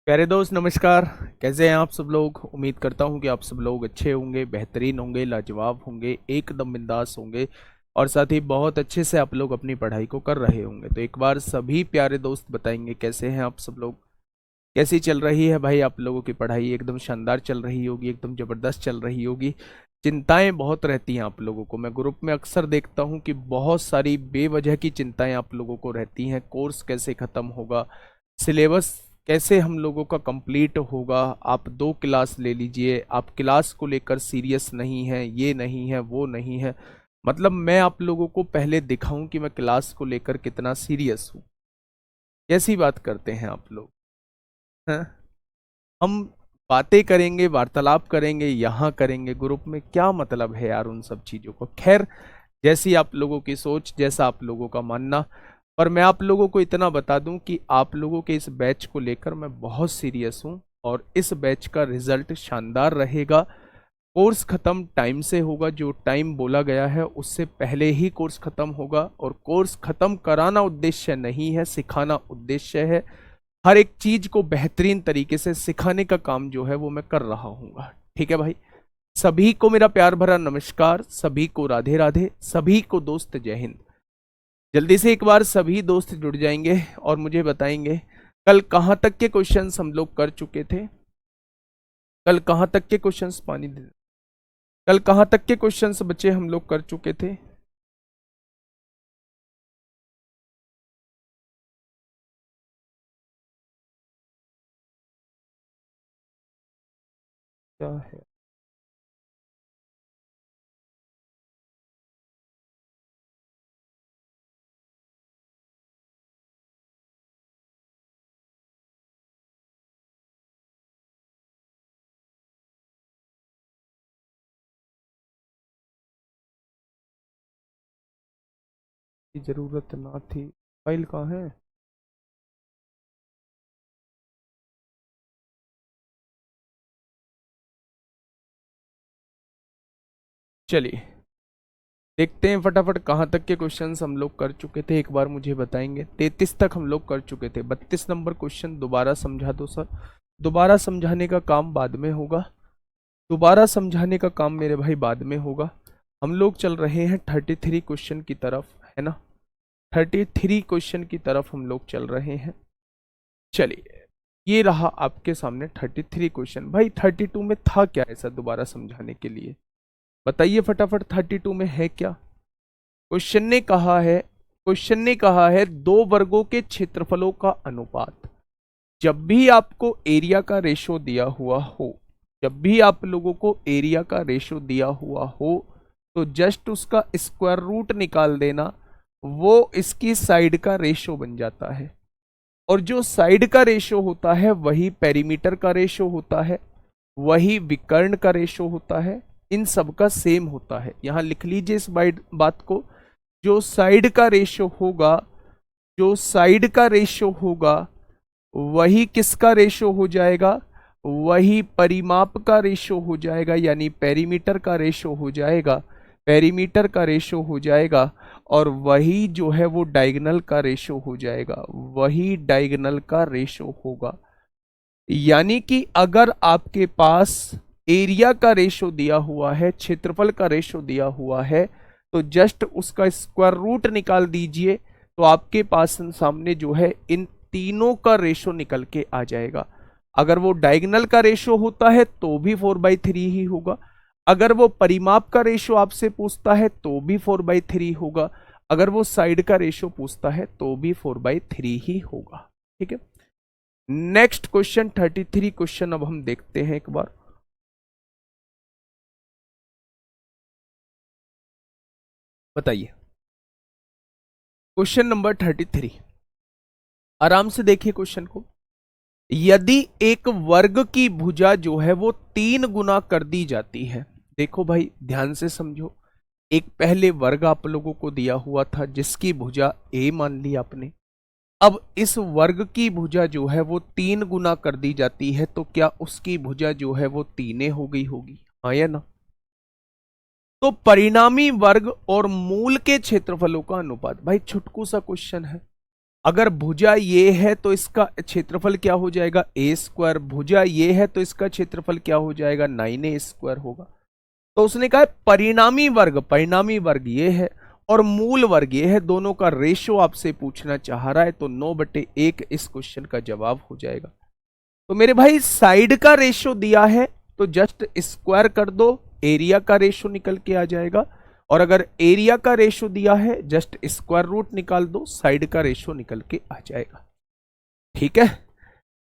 प्यारे दोस्त नमस्कार। कैसे हैं आप सब लोग। उम्मीद करता हूं कि आप सब लोग अच्छे होंगे, बेहतरीन होंगे, लाजवाब होंगे, एकदम बिंदास होंगे और साथ ही बहुत अच्छे से आप लोग अपनी पढ़ाई को कर रहे होंगे। तो एक बार सभी प्यारे दोस्त बताएंगे कैसे हैं आप सब लोग, कैसी चल रही है भाई आप लोगों की पढ़ाई। एकदम शानदार चल रही होगी, एकदम ज़बरदस्त चल रही होगी। चिंताएं बहुत रहती हैं आप लोगों को, मैं ग्रुप में अक्सर देखता हूं कि बहुत सारी बेवजह की चिंताएं आप लोगों को रहती हैं। कोर्स कैसे ख़त्म होगा, सिलेबस कैसे हम लोगों का कंप्लीट होगा। आप 2 क्लास ले लीजिए, आप क्लास को लेकर सीरियस नहीं हैं, ये नहीं है वो नहीं है। मतलब मैं आप लोगों को पहले दिखाऊं कि मैं क्लास को लेकर कितना सीरियस हूँ। कैसी बात करते हैं आप लोग, हैं? हम बातें करेंगे, वार्तालाप करेंगे, यहाँ करेंगे ग्रुप में, क्या मतलब है यार उन सब चीज़ों को। खैर, जैसी आप लोगों की सोच, जैसा आप लोगों का मानना। पर मैं आप लोगों को इतना बता दूं कि आप लोगों के इस बैच को लेकर मैं बहुत सीरियस हूं और इस बैच का रिजल्ट शानदार रहेगा। कोर्स ख़त्म टाइम से होगा, जो टाइम बोला गया है उससे पहले ही कोर्स ख़त्म होगा। और कोर्स ख़त्म कराना उद्देश्य नहीं है, सिखाना उद्देश्य है। हर एक चीज़ को बेहतरीन तरीके से सिखाने का काम जो है वो मैं कर रहा हूँ। ठीक है भाई। सभी को मेरा प्यार भरा नमस्कार, सभी को राधे राधे, सभी को दोस्त जय हिंद। जल्दी से एक बार सभी दोस्त जुड़ जाएंगे और मुझे बताएंगे कल कहाँ तक के क्वेश्चंस हम लोग कर चुके थे। कल कहाँ तक के क्वेश्चंस पानी दे, कल कहाँ तक के क्वेश्चंस बच्चे हम लोग कर चुके थे। क्या है, की जरूरत ना थी, फाइल कहाँ है। चलिए देखते हैं फटाफट कहाँ तक के क्वेश्चंस हम लोग कर चुके थे, एक बार मुझे बताएंगे। 33 तक हम लोग कर चुके थे। 32 नंबर क्वेश्चन दोबारा समझा दो सर। दोबारा समझाने का काम बाद में होगा, दोबारा समझाने का काम मेरे भाई बाद में होगा। हम लोग चल रहे हैं 33 क्वेश्चन की तरफ, है ना। 33 क्वेश्चन की तरफ हम लोग चल रहे हैं। चलिए, ये रहा आपके सामने 33 क्वेश्चन। भाई 32 में था क्या ऐसा दोबारा समझाने के लिए, बताइए फटाफट। 32 में है क्या। क्वेश्चन ने कहा है, क्वेश्चन ने कहा है दो वर्गों के क्षेत्रफलों का अनुपात। जब भी आपको एरिया का रेशो दिया हुआ हो, जब भी आप लोगों को एरिया का रेशो दिया हुआ हो, तो जस्ट उसका स्क्वायर रूट निकाल देना, वो इसकी साइड का रेशो बन जाता है। और जो साइड का रेशो होता है वही पेरीमीटर का रेशो होता है, वही विकर्ण का रेशो होता है। इन सब का सेम होता है। यहां लिख लीजिए इस बात को। जो साइड का रेशो होगा, जो साइड का रेशो होगा वही किसका रेशो हो जाएगा, वही परिमाप का रेशो हो जाएगा, यानी पेरीमीटर का रेशो हो जाएगा। पेरीमीटर का रेशो हो जाएगा और वही जो है वो डायगोनल का रेशो हो जाएगा, वही डायगोनल का रेशो होगा। यानी कि अगर आपके पास एरिया का रेशो दिया हुआ है, क्षेत्रफल का रेशो दिया हुआ है, तो जस्ट उसका स्क्वायर रूट निकाल दीजिए, तो आपके पास सामने जो है इन तीनों का रेशो निकल के आ जाएगा। अगर वो डायगोनल का रेशो होता है तो भी 4/3 ही होगा। अगर वो परिमाप का रेशो आपसे पूछता है तो भी 4/3 होगा। अगर वो साइड का रेशो पूछता है तो भी 4/3 ही होगा। ठीक है। नेक्स्ट क्वेश्चन 33 क्वेश्चन अब हम देखते हैं एक बार। बताइए क्वेश्चन नंबर 33। आराम से देखिए क्वेश्चन को। यदि एक वर्ग की भुजा जो है वो 3 गुना कर दी जाती है। देखो भाई ध्यान से समझो। एक पहले वर्ग आप लोगों को दिया हुआ था जिसकी भुजा ए मान ली आपने। अब इस वर्ग की भुजा जो है वो 3 गुना कर दी जाती है, तो क्या उसकी भुजा जो है वो तीने हो गई होगी, हाँ या ना। तो परिणामी वर्ग और मूल के क्षेत्रफलों का अनुपात। भाई छुटकू सा क्वेश्चन है। अगर भुजा ये है तो इसका क्षेत्रफल क्या हो जाएगा, ए स्क्वायर। भुजा ये है तो इसका क्षेत्रफल क्या हो जाएगा, 9a स्क्वायर होगा। तो उसने कहा परिणामी वर्ग ये है और मूल वर्ग ये है, दोनों का रेशो आपसे पूछना चाह रहा है, तो 9/1 इस क्वेश्चन का जवाब हो जाएगा। तो मेरे भाई साइड का रेशो दिया है तो जस्ट स्क्वायर कर दो, एरिया का रेशो निकल के आ जाएगा। और अगर एरिया का रेशो दिया है जस्ट स्क्वायर रूट निकाल दो, साइड का रेशो निकल के आ जाएगा। ठीक है,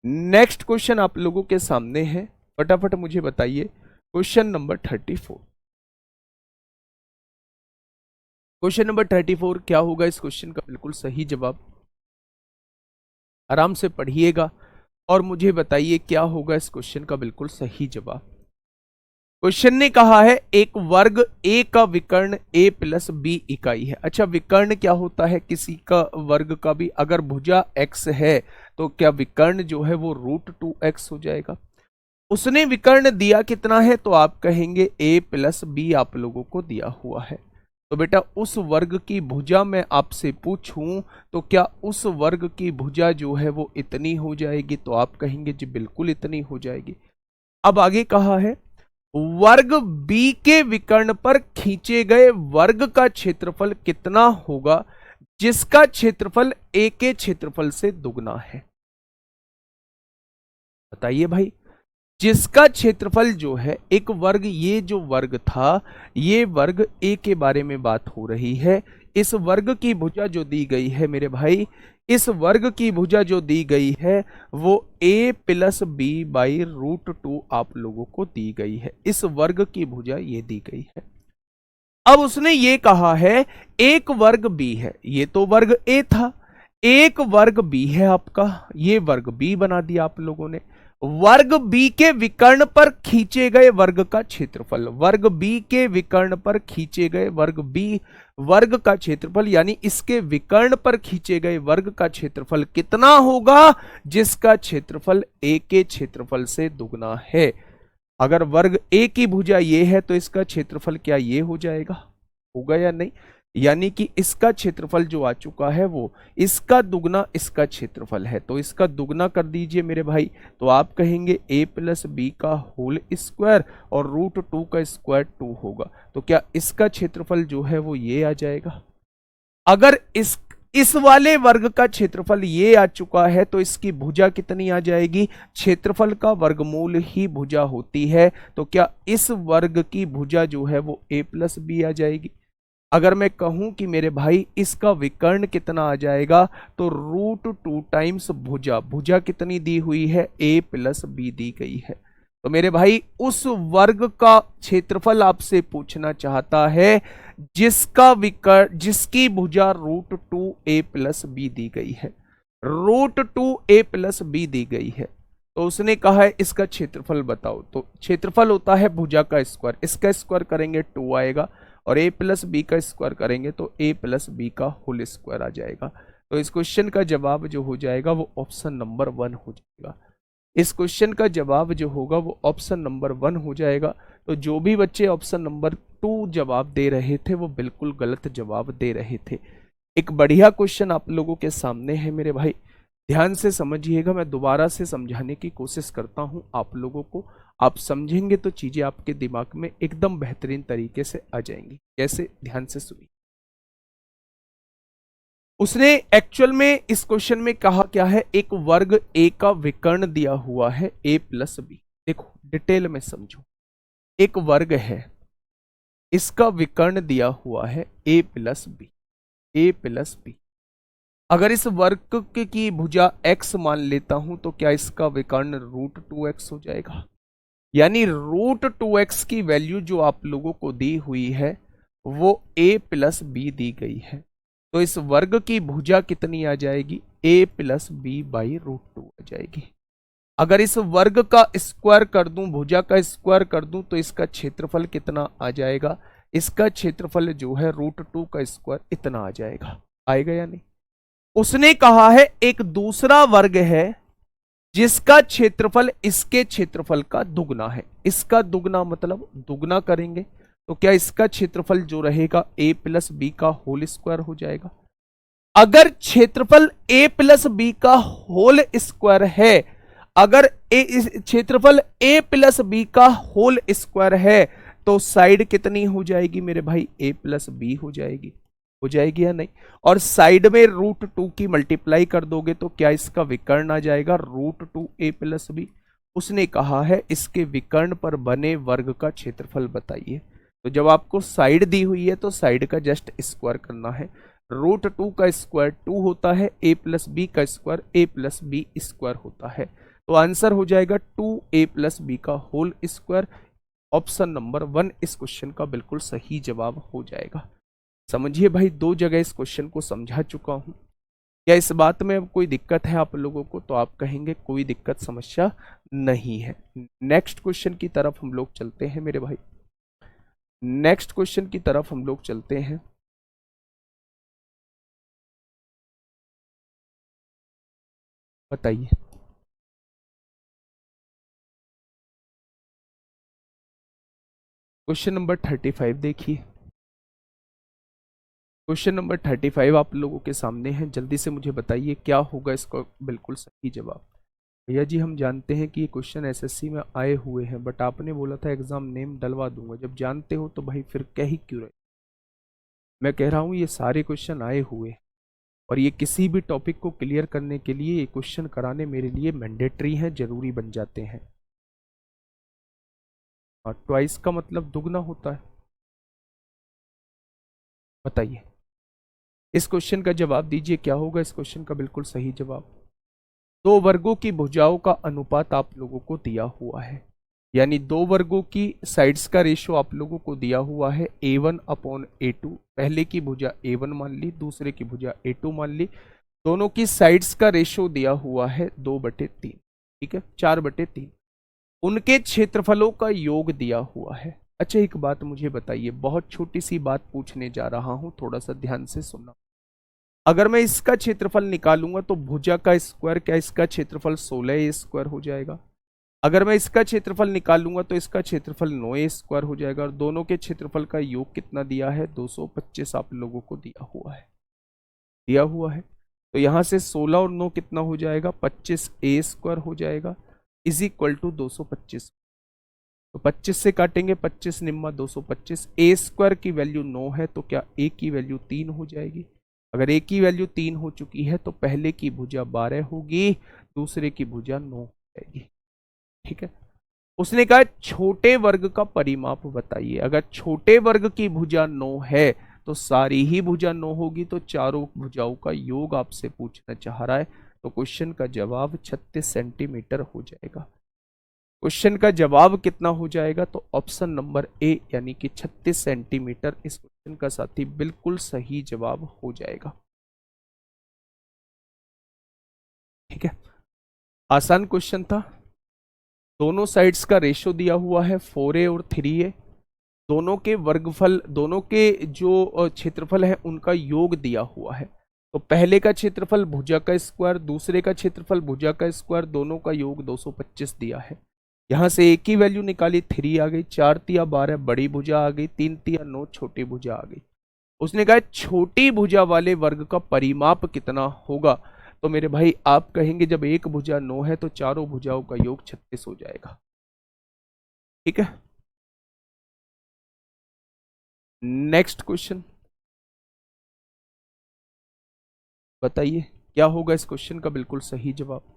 नेक्स्ट क्वेश्चन आप लोगों के सामने है, फटाफट मुझे बताइए क्वेश्चन नंबर 34। क्वेश्चन नंबर 34 क्या होगा इस क्वेश्चन का बिल्कुल सही जवाब, आराम से पढ़िएगा और मुझे बताइए क्या होगा इस क्वेश्चन का बिल्कुल सही जवाब। क्वेश्चन ने कहा है एक वर्ग ए का विकर्ण ए प्लस बी इकाई है। अच्छा, विकर्ण क्या होता है, किसी का वर्ग का भी। अगर भुजा x है तो क्या विकर्ण जो है वो √2x हो जाएगा। उसने विकर्ण दिया कितना है, तो आप कहेंगे a प्लस बी आप लोगों को दिया हुआ है। तो बेटा उस वर्ग की भुजा मैं आपसे पूछूं तो क्या उस वर्ग की भुजा जो है वो इतनी हो जाएगी, तो आप कहेंगे जी बिल्कुल इतनी हो जाएगी। अब आगे कहा है वर्ग बी के विकर्ण पर खींचे गए वर्ग का क्षेत्रफल कितना होगा जिसका क्षेत्रफल ए के क्षेत्रफल से दुगना है। बताइए भाई, जिसका क्षेत्रफल जो है एक वर्ग, ये जो वर्ग था ये वर्ग ए के बारे में बात हो रही है। इस वर्ग की भुजा जो दी गई है मेरे भाई, इस वर्ग की भुजा जो दी गई है वो a प्लस बी बाई √2 आप लोगों को दी गई है। इस वर्ग की भुजा ये दी गई है। अब उसने ये कहा है एक वर्ग b है, ये तो वर्ग a था, एक वर्ग b है आपका, ये वर्ग b बना दिया आप लोगों ने। वर्ग b के विकर्ण पर खींचे गए वर्ग का क्षेत्रफल, वर्ग b के विकर्ण पर खींचे गए वर्ग b वर्ग का क्षेत्रफल, यानी इसके विकर्ण पर खींचे गए वर्ग का क्षेत्रफल कितना होगा जिसका क्षेत्रफल a के क्षेत्रफल से दुगना है। अगर वर्ग a की भुजा ये है तो इसका क्षेत्रफल क्या ये हो जाएगा, होगा या नहीं। यानी कि इसका क्षेत्रफल जो आ चुका है वो इसका दुगना इसका क्षेत्रफल है, तो इसका दुगना कर दीजिए मेरे भाई। तो आप कहेंगे a प्लस बी का होल स्क्वायर और √2 का स्क्वायर 2 होगा, तो क्या इसका क्षेत्रफल जो है वो ये आ जाएगा। अगर इस वाले वर्ग का क्षेत्रफल ये आ चुका है तो इसकी भुजा कितनी आ जाएगी, क्षेत्रफल का वर्गमूल ही भुजा होती है, तो क्या इस वर्ग की भुजा जो है वो a प्लस बी आ जाएगी। अगर मैं कहूं कि मेरे भाई इसका विकर्ण कितना आ जाएगा, तो √2 टाइम्स भुजा, भुजा कितनी दी हुई है a प्लस बी दी गई है। तो मेरे भाई उस वर्ग का क्षेत्रफल आपसे पूछना चाहता है जिसका विकर्ण, जिसकी भुजा √2a प्लस बी दी गई है, √2a प्लस बी दी गई है। तो उसने कहा है इसका क्षेत्रफल बताओ, तो क्षेत्रफल होता है भुजा का स्क्वायर, इसका स्क्वायर करेंगे 2 आएगा और a प्लस बी का स्क्वायर करेंगे तो a प्लस बी का होल स्क्वायर आ जाएगा। तो इस क्वेश्चन का जवाब जो हो जाएगा वो ऑप्शन नंबर 1 हो जाएगा। इस क्वेश्चन का जवाब जो होगा वो ऑप्शन नंबर 1 हो जाएगा। तो जो भी बच्चे ऑप्शन नंबर 2 जवाब दे रहे थे वो बिल्कुल गलत जवाब दे रहे थे। एक बढ़िया क्वेश्चन आप लोगों के सामने है मेरे भाई, ध्यान से समझिएगा। मैं दोबारा से समझाने की कोशिश करता हूं आप लोगों को, आप समझेंगे तो चीजें आपके दिमाग में एकदम बेहतरीन तरीके से आ जाएंगी। कैसे, ध्यान से सुनिए। उसने एक्चुअल में इस क्वेश्चन में कहा क्या है, एक वर्ग a का विकर्ण दिया हुआ है a प्लस बी। देखो डिटेल में समझो, एक वर्ग है, इसका विकर्ण दिया हुआ है a plus B, a plus B. अगर इस वर्ग की भुजा x मान लेता हूं तो क्या इसका विकर्ण √2x हो जाएगा। यानी √2x की वैल्यू जो आप लोगों को दी हुई है वो a प्लस बी दी गई है, तो इस वर्ग की भुजा कितनी आ जाएगी, a प्लस बी बाई √2 आ जाएगी। अगर इस वर्ग का स्क्वायर कर दूं, भुजा का स्क्वायर कर दूं, तो इसका क्षेत्रफल कितना आ जाएगा, इसका क्षेत्रफल जो है √2 का स्क्वायर इतना आ जाएगा। आएगा या नहीं। उसने कहा है एक दूसरा वर्ग है जिसका क्षेत्रफल इसके क्षेत्रफल का दुगना है। इसका दुगना मतलब दुगना करेंगे तो क्या इसका क्षेत्रफल जो रहेगा a प्लस बी का होल स्क्वायर हो जाएगा। अगर क्षेत्रफल a प्लस बी का होल स्क्वायर है, अगर क्षेत्रफल a प्लस बी का होल स्क्वायर है, तो साइड कितनी हो जाएगी मेरे भाई? a प्लस बी हो जाएगी या नहीं? और साइड में √2 की मल्टीप्लाई कर दोगे तो क्या इसका विकर्ण आ जाएगा? √2a plus B. उसने कहा है इसके विकर्ण पर बने वर्ग का क्षेत्रफल बताइए। तो जब आपको साइड दी हुई है तो साइड का जस्ट स्क्वायर करना है। √2 का स्क्वायर 2 होता है, a प्लस बी का square a plus B square होता है। तो आंसर हो जाएगा 2a प्लस बी का होल स्क्वायर। ऑप्शन नंबर 1 इस क्वेश्चन का बिल्कुल सही जवाब हो जाएगा। समझिए भाई, 2 जगह इस क्वेश्चन को समझा चुका हूं। क्या इस बात में अब कोई दिक्कत है आप लोगों को? तो आप कहेंगे कोई दिक्कत समस्या नहीं है। नेक्स्ट क्वेश्चन की तरफ हम लोग चलते हैं मेरे भाई। नेक्स्ट क्वेश्चन की तरफ हम लोग चलते हैं। बताइए। क्वेश्चन नंबर 35 देखिए। क्वेश्चन नंबर 35 आप लोगों के सामने है। जल्दी से मुझे बताइए क्या होगा इसका बिल्कुल सही जवाब। भैया जी हम जानते हैं कि ये क्वेश्चन एसएससी में आए हुए हैं, बट आपने बोला था एग्जाम नेम डलवा दूंगा। जब जानते हो तो भाई फिर कह ही क्यों रहे? मैं कह रहा हूँ ये सारे क्वेश्चन आए हुए हैं और ये किसी भी टॉपिक को क्लियर करने के लिए ये क्वेश्चन कराने मेरे लिए मैंडेटरी हैं, जरूरी बन जाते हैं। और ट्वाइस का मतलब दुगना होता है। बताइए इस क्वेश्चन का जवाब दीजिए, क्या होगा इस क्वेश्चन का बिल्कुल सही जवाब? 2 वर्गों की भुजाओं का अनुपात आप लोगों को दिया हुआ है, यानी 2 वर्गों की साइड्स का रेशो आप लोगों को दिया हुआ है a1/a2। पहले की भुजा a1 मान ली, दूसरे की भुजा a2 मान ली। दोनों की साइड्स का रेशो दिया हुआ है 2/3, ठीक है, 4/3। उनके क्षेत्रफलों का योग दिया हुआ है। अच्छा एक बात मुझे बताइए, बहुत छोटी सी बात पूछने जा रहा हूं, थोड़ा सा ध्यान से सुनना। अगर मैं इसका क्षेत्रफल निकालूंगा तो भुजा का स्क्वायर, क्या इसका क्षेत्रफल 16 स्क्वायर हो जाएगा? अगर मैं इसका क्षेत्रफल निकालूंगा तो इसका क्षेत्रफल 9 स्क्वायर हो जाएगा। और दोनों के क्षेत्रफल का योग कितना दिया है? 225 आप लोगों को दिया हुआ है। तो यहां से 16 और 9 कितना हो जाएगा? 25a स्क्वायर हो जाएगा, इज इक्वल टू 225। तो 25 से काटेंगे, 25 निम्मा 225। ए स्क्वायर की वैल्यू 9 है तो क्या ए की वैल्यू 3 हो जाएगी? अगर ए की वैल्यू 3 हो चुकी है तो पहले की भुजा 12 होगी, दूसरे की भुजा 9 हो जाएगी, ठीक है। उसने कहा छोटे वर्ग का परिमाप बताइए। अगर छोटे वर्ग की भुजा 9 है तो सारी ही भुजा 9 होगी, तो चारों भुजाओं का योग आपसे पूछना चाह रहा है। तो क्वेश्चन का जवाब 36 सेंटीमीटर हो जाएगा। क्वेश्चन का जवाब कितना हो जाएगा? तो ऑप्शन नंबर ए यानी कि 36 सेंटीमीटर इस क्वेश्चन का साथी बिल्कुल सही जवाब हो जाएगा, ठीक है। आसान क्वेश्चन था। दोनों साइड्स का रेशो दिया हुआ है 4a और 3a। दोनों के वर्गफल, दोनों के जो क्षेत्रफल है उनका योग दिया हुआ है। तो पहले का क्षेत्रफल भुजा का स्क्वायर, दूसरे का क्षेत्रफल भुजा का स्क्वायर, दोनों का योग 225 दिया है। यहां से एक ही वैल्यू निकाली, 3 आ गई, 4 तिया 12 बड़ी भुजा आ गई, 3 तिया 9 छोटी भुजा आ गई। उसने कहा छोटी भुजा वाले वर्ग का परिमाप कितना होगा? तो मेरे भाई आप कहेंगे जब एक भुजा 9 है तो चारों भुजाओं का योग 36 हो जाएगा, ठीक है। नेक्स्ट क्वेश्चन बताइए क्या होगा इस क्वेश्चन का बिल्कुल सही जवाब।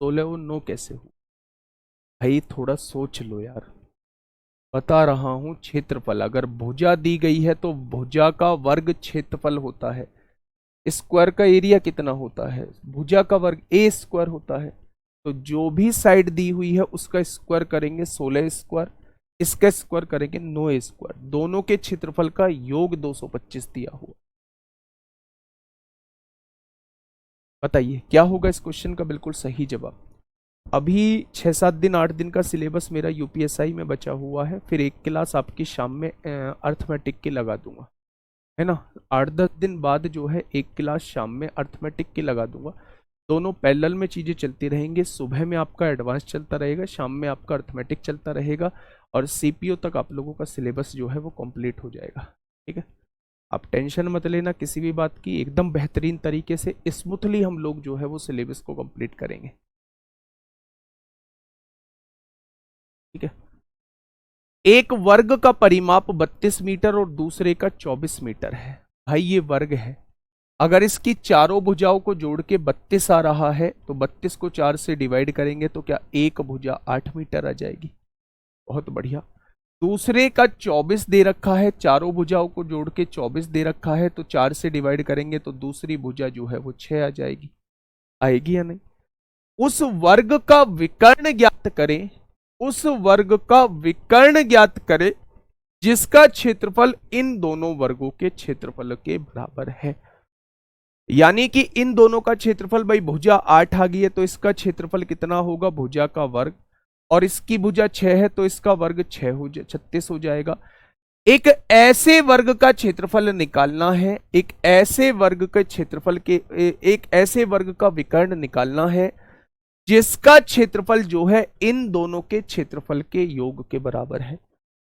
सोलह और 9 कैसे हो भाई? थोड़ा सोच लो यार। बता रहा हूं क्षेत्रफल, अगर भुजा दी गई है तो भुजा का वर्ग क्षेत्रफल होता है। स्क्वायर का एरिया कितना होता है? भुजा का वर्ग ए स्क्वायर होता है। तो जो भी साइड दी हुई है उसका स्क्वायर करेंगे 16 स्क्वायर, इसका स्क्वायर करेंगे 9 स्क्वायर। दोनों के क्षेत्रफल का योग 225 दिया हुआ। बताइए क्या होगा इस क्वेश्चन का बिल्कुल सही जवाब। अभी 6-7 दिन 8 दिन का सिलेबस मेरा यूपीएसआई में बचा हुआ है, फिर एक क्लास आपकी शाम में अर्थमेटिक की लगा दूंगा, है ना। 8-10 दिन बाद जो है एक क्लास शाम में अर्थमेटिक की लगा दूंगा। दोनों पैरेलल में चीज़ें चलती रहेंगी। सुबह में आपका एडवांस चलता रहेगा, शाम में आपका अर्थमेटिक चलता रहेगा, और सीपीओ तक आप लोगों का सिलेबस जो है वो कंप्लीट हो जाएगा। ठीक है, आप टेंशन मत लेना किसी भी बात की, एकदम बेहतरीन तरीके से स्मूथली हम लोग जो है वो सिलेबस को कंप्लीट करेंगे। ठीक है, एक वर्ग का परिमाप 32 मीटर और दूसरे का 24 मीटर है। भाई ये वर्ग है, अगर इसकी चारों भुजाओं को जोड़ के 32 आ रहा है तो 32 को 4 से डिवाइड करेंगे तो क्या एक भुजा 8 मीटर आ जाएगी। बहुत बढ़िया। दूसरे का 24 दे रखा है, चारों भुजाओं को जोड़ के 24 दे रखा है, तो 4 से डिवाइड करेंगे तो दूसरी भुजा जो है वो 6 आ जाएगी। आएगी या नहीं। उस वर्ग का विकर्ण ज्ञात करें, उस वर्ग का विकर्ण ज्ञात करें जिसका क्षेत्रफल इन दोनों वर्गों के क्षेत्रफल के बराबर है। यानी कि इन दोनों का क्षेत्रफल, भाई भुजा 8 आ गई है तो इसका क्षेत्रफल कितना होगा, भुजा का वर्ग, और इसकी भुजा 6 है तो इसका वर्ग 36 हो जाएगा। एक ऐसे वर्ग का क्षेत्रफल निकालना है, एक ऐसे वर्ग के क्षेत्रफल के, एक ऐसे वर्ग का विकर्ण निकालना है जिसका क्षेत्रफल जो है इन दोनों के क्षेत्रफल के योग के बराबर है।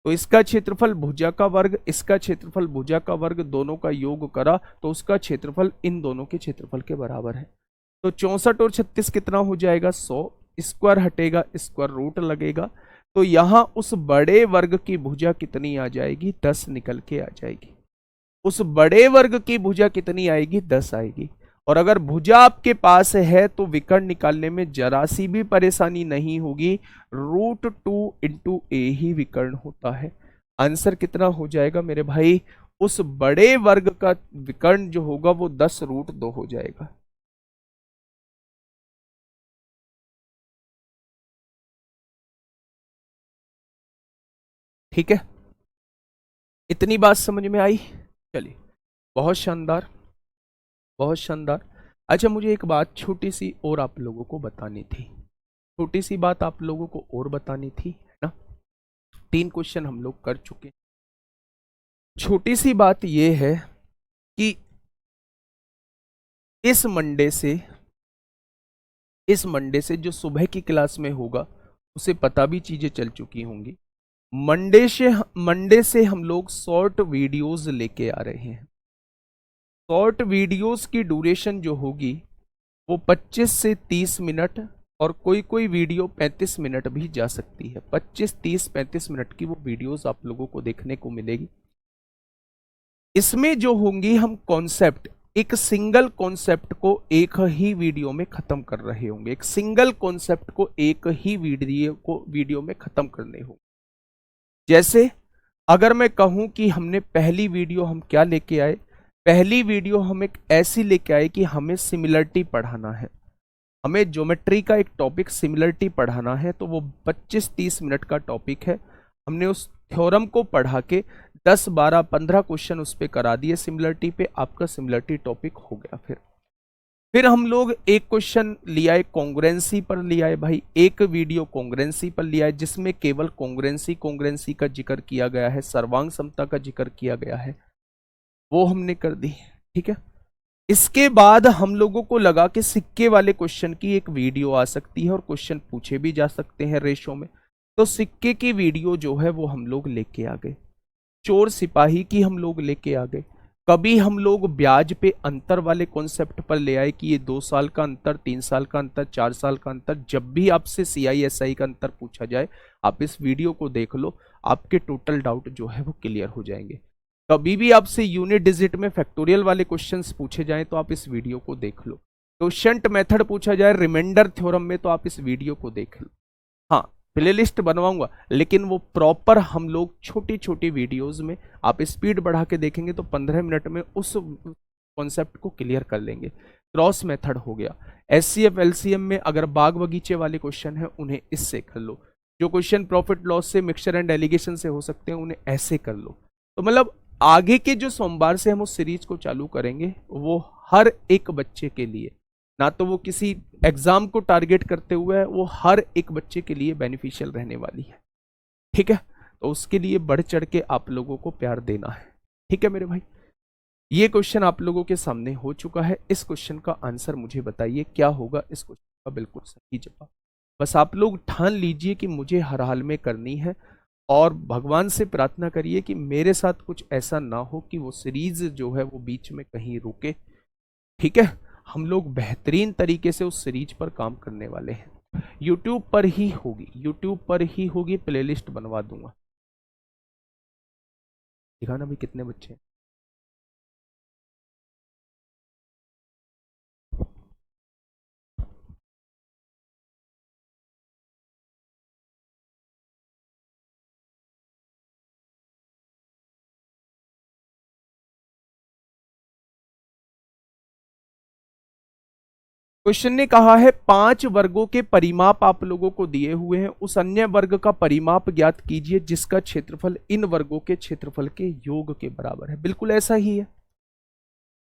तो इसका क्षेत्रफल भुजा का वर्ग, इसका क्षेत्रफल भुजा का वर्ग, दोनों का योग करा तो उसका क्षेत्रफल इन दोनों के क्षेत्रफल के बराबर है। तो 64 और 36 कितना हो जाएगा, 100, स्क्वायर हटेगा, स्क्वायर रूट लगेगा, तो यहां उस बड़े वर्ग की भुजा कितनी आ जाएगी, 10 निकल के आ जाएगी। उस बड़े वर्ग की भुजा कितनी आएगी, 10 आएगी। और अगर भुजा आपके पास है तो विकर्ण निकालने में जरा सी भी परेशानी नहीं होगी, √2 इंटू ए ही विकर्ण होता है। आंसर कितना हो जाएगा मेरे भाई, उस बड़े वर्ग का विकर्ण जो होगा वो 10√2 हो जाएगा। ठीक है, इतनी बात समझ में आई। चलिए, बहुत शानदार, बहुत शानदार। अच्छा, मुझे एक बात छोटी सी और आप लोगों को बतानी थी, छोटी सी बात आप लोगों को और बतानी थी, है ना। 3 क्वेश्चन हम लोग कर चुके। छोटी सी बात यह है कि इस मंडे से जो सुबह की क्लास में होगा उसे पता भी चीजें चल चुकी होंगी। मंडे से हम लोग शॉर्ट वीडियोस लेके आ रहे हैं। शॉर्ट वीडियोस की ड्यूरेशन जो होगी वो 25 से 30 मिनट, और कोई कोई वीडियो 35 मिनट भी जा सकती है। 25, 30, 35 मिनट की वो वीडियोस आप लोगों को देखने को मिलेगी। इसमें जो होंगी हम कॉन्सेप्ट, एक सिंगल कॉन्सेप्ट को एक ही वीडियो में खत्म कर रहे होंगे। एक सिंगल कॉन्सेप्ट को एक ही वीडियो में खत्म करने होंगे। जैसे अगर मैं कहूं कि हमने पहली वीडियो हम क्या लेके आए, पहली वीडियो हम एक ऐसी लेके आए कि हमें सिमिलरिटी पढ़ाना है, हमें ज्योमेट्री का एक टॉपिक सिमिलरिटी पढ़ाना है, तो वो 25-30 मिनट का टॉपिक है। हमने उस थ्योरम को पढ़ा के 10, 12, 15 क्वेश्चन उस पर करा दिए सिमिलरिटी पे, आपका सिमिलरिटी टॉपिक हो गया। फिर हम लोग एक क्वेश्चन लिया है कॉन्ग्रुएंसी पर, लिया है भाई एक वीडियो कॉन्ग्रुएंसी पर लिया है, जिसमें केवल कॉन्ग्रुएंसी का जिक्र किया गया है, सर्वांग समता का जिक्र किया गया है, वो हमने कर दी। ठीक है, इसके बाद हम लोगों को लगा कि सिक्के वाले क्वेश्चन की एक वीडियो आ सकती है और क्वेश्चन पूछे भी जा सकते हैं रेशो में, तो सिक्के की वीडियो जो है वो हम लोग लेके आ गए। चोर सिपाही की हम लोग लेके आ गए। कभी हम लोग ब्याज पे अंतर वाले कॉन्सेप्ट पर ले आए कि ये 2 साल का अंतर, 3 साल का अंतर, 4 साल का अंतर। जब भी आपसे CISI का अंतर पूछा जाए आप इस वीडियो को देख लो, आपके टोटल डाउट जो है वो क्लियर हो जाएंगे। कभी भी आपसे यूनिट डिजिट में फैक्टोरियल वाले क्वेश्चंस पूछे जाएं तो आप इस वीडियो को देख लो। क्वोशंट मेथड पूछा जाए रिमाइंडर थ्योरम में तो आप इस वीडियो को देख लो। हाँ, प्लेलिस्ट बनवाऊंगा, लेकिन वो प्रॉपर हम लोग छोटी छोटी वीडियोस में, आप स्पीड बढ़ा के देखेंगे तो 15 मिनट में उस कॉन्सेप्ट को क्लियर कर लेंगे। क्रॉस मेथड हो गया। SCF LCM में अगर बाग बगीचे वाले क्वेश्चन है उन्हें इससे कर लो, जो क्वेश्चन प्रॉफिट लॉस से, मिक्सचर एंड एलिगेशन से हो सकते हैं उन्हें ऐसे कर लो। तो मतलब आगे के जो सोमवार से हम उस सीरीज को चालू करेंगे वो हर एक बच्चे के लिए, ना तो वो किसी एग्जाम को टारगेट करते हुए है, वो हर एक बच्चे के लिए बेनिफिशियल रहने वाली है। ठीक है, तो उसके लिए बढ़ चढ़ के आप लोगों को प्यार देना है। ठीक है मेरे भाई, ये क्वेश्चन आप लोगों के सामने हो चुका है। इस क्वेश्चन का आंसर मुझे बताइए क्या होगा इस क्वेश्चन का बिल्कुल सही जवाब। बस आप लोग ठान लीजिए कि मुझे हर हाल में करनी है, और भगवान से प्रार्थना करिए कि मेरे साथ कुछ ऐसा ना हो कि वो सीरीज जो है वो बीच में कहीं रुके। ठीक है, हम लोग बेहतरीन तरीके से उस सीरीज पर काम करने वाले हैं। यूट्यूब पर ही होगी, यूट्यूब पर ही होगी, प्लेलिस्ट बनवा दूंगा। दिखाना भी कितने बच्चे हैं। क्वेश्चन ने कहा है 5 वर्गों के परिमाप आप लोगों को दिए हुए हैं, उस अन्य वर्ग का परिमाप ज्ञात कीजिए जिसका क्षेत्रफल इन वर्गों के क्षेत्रफल के योग के बराबर है। बिल्कुल ऐसा ही है,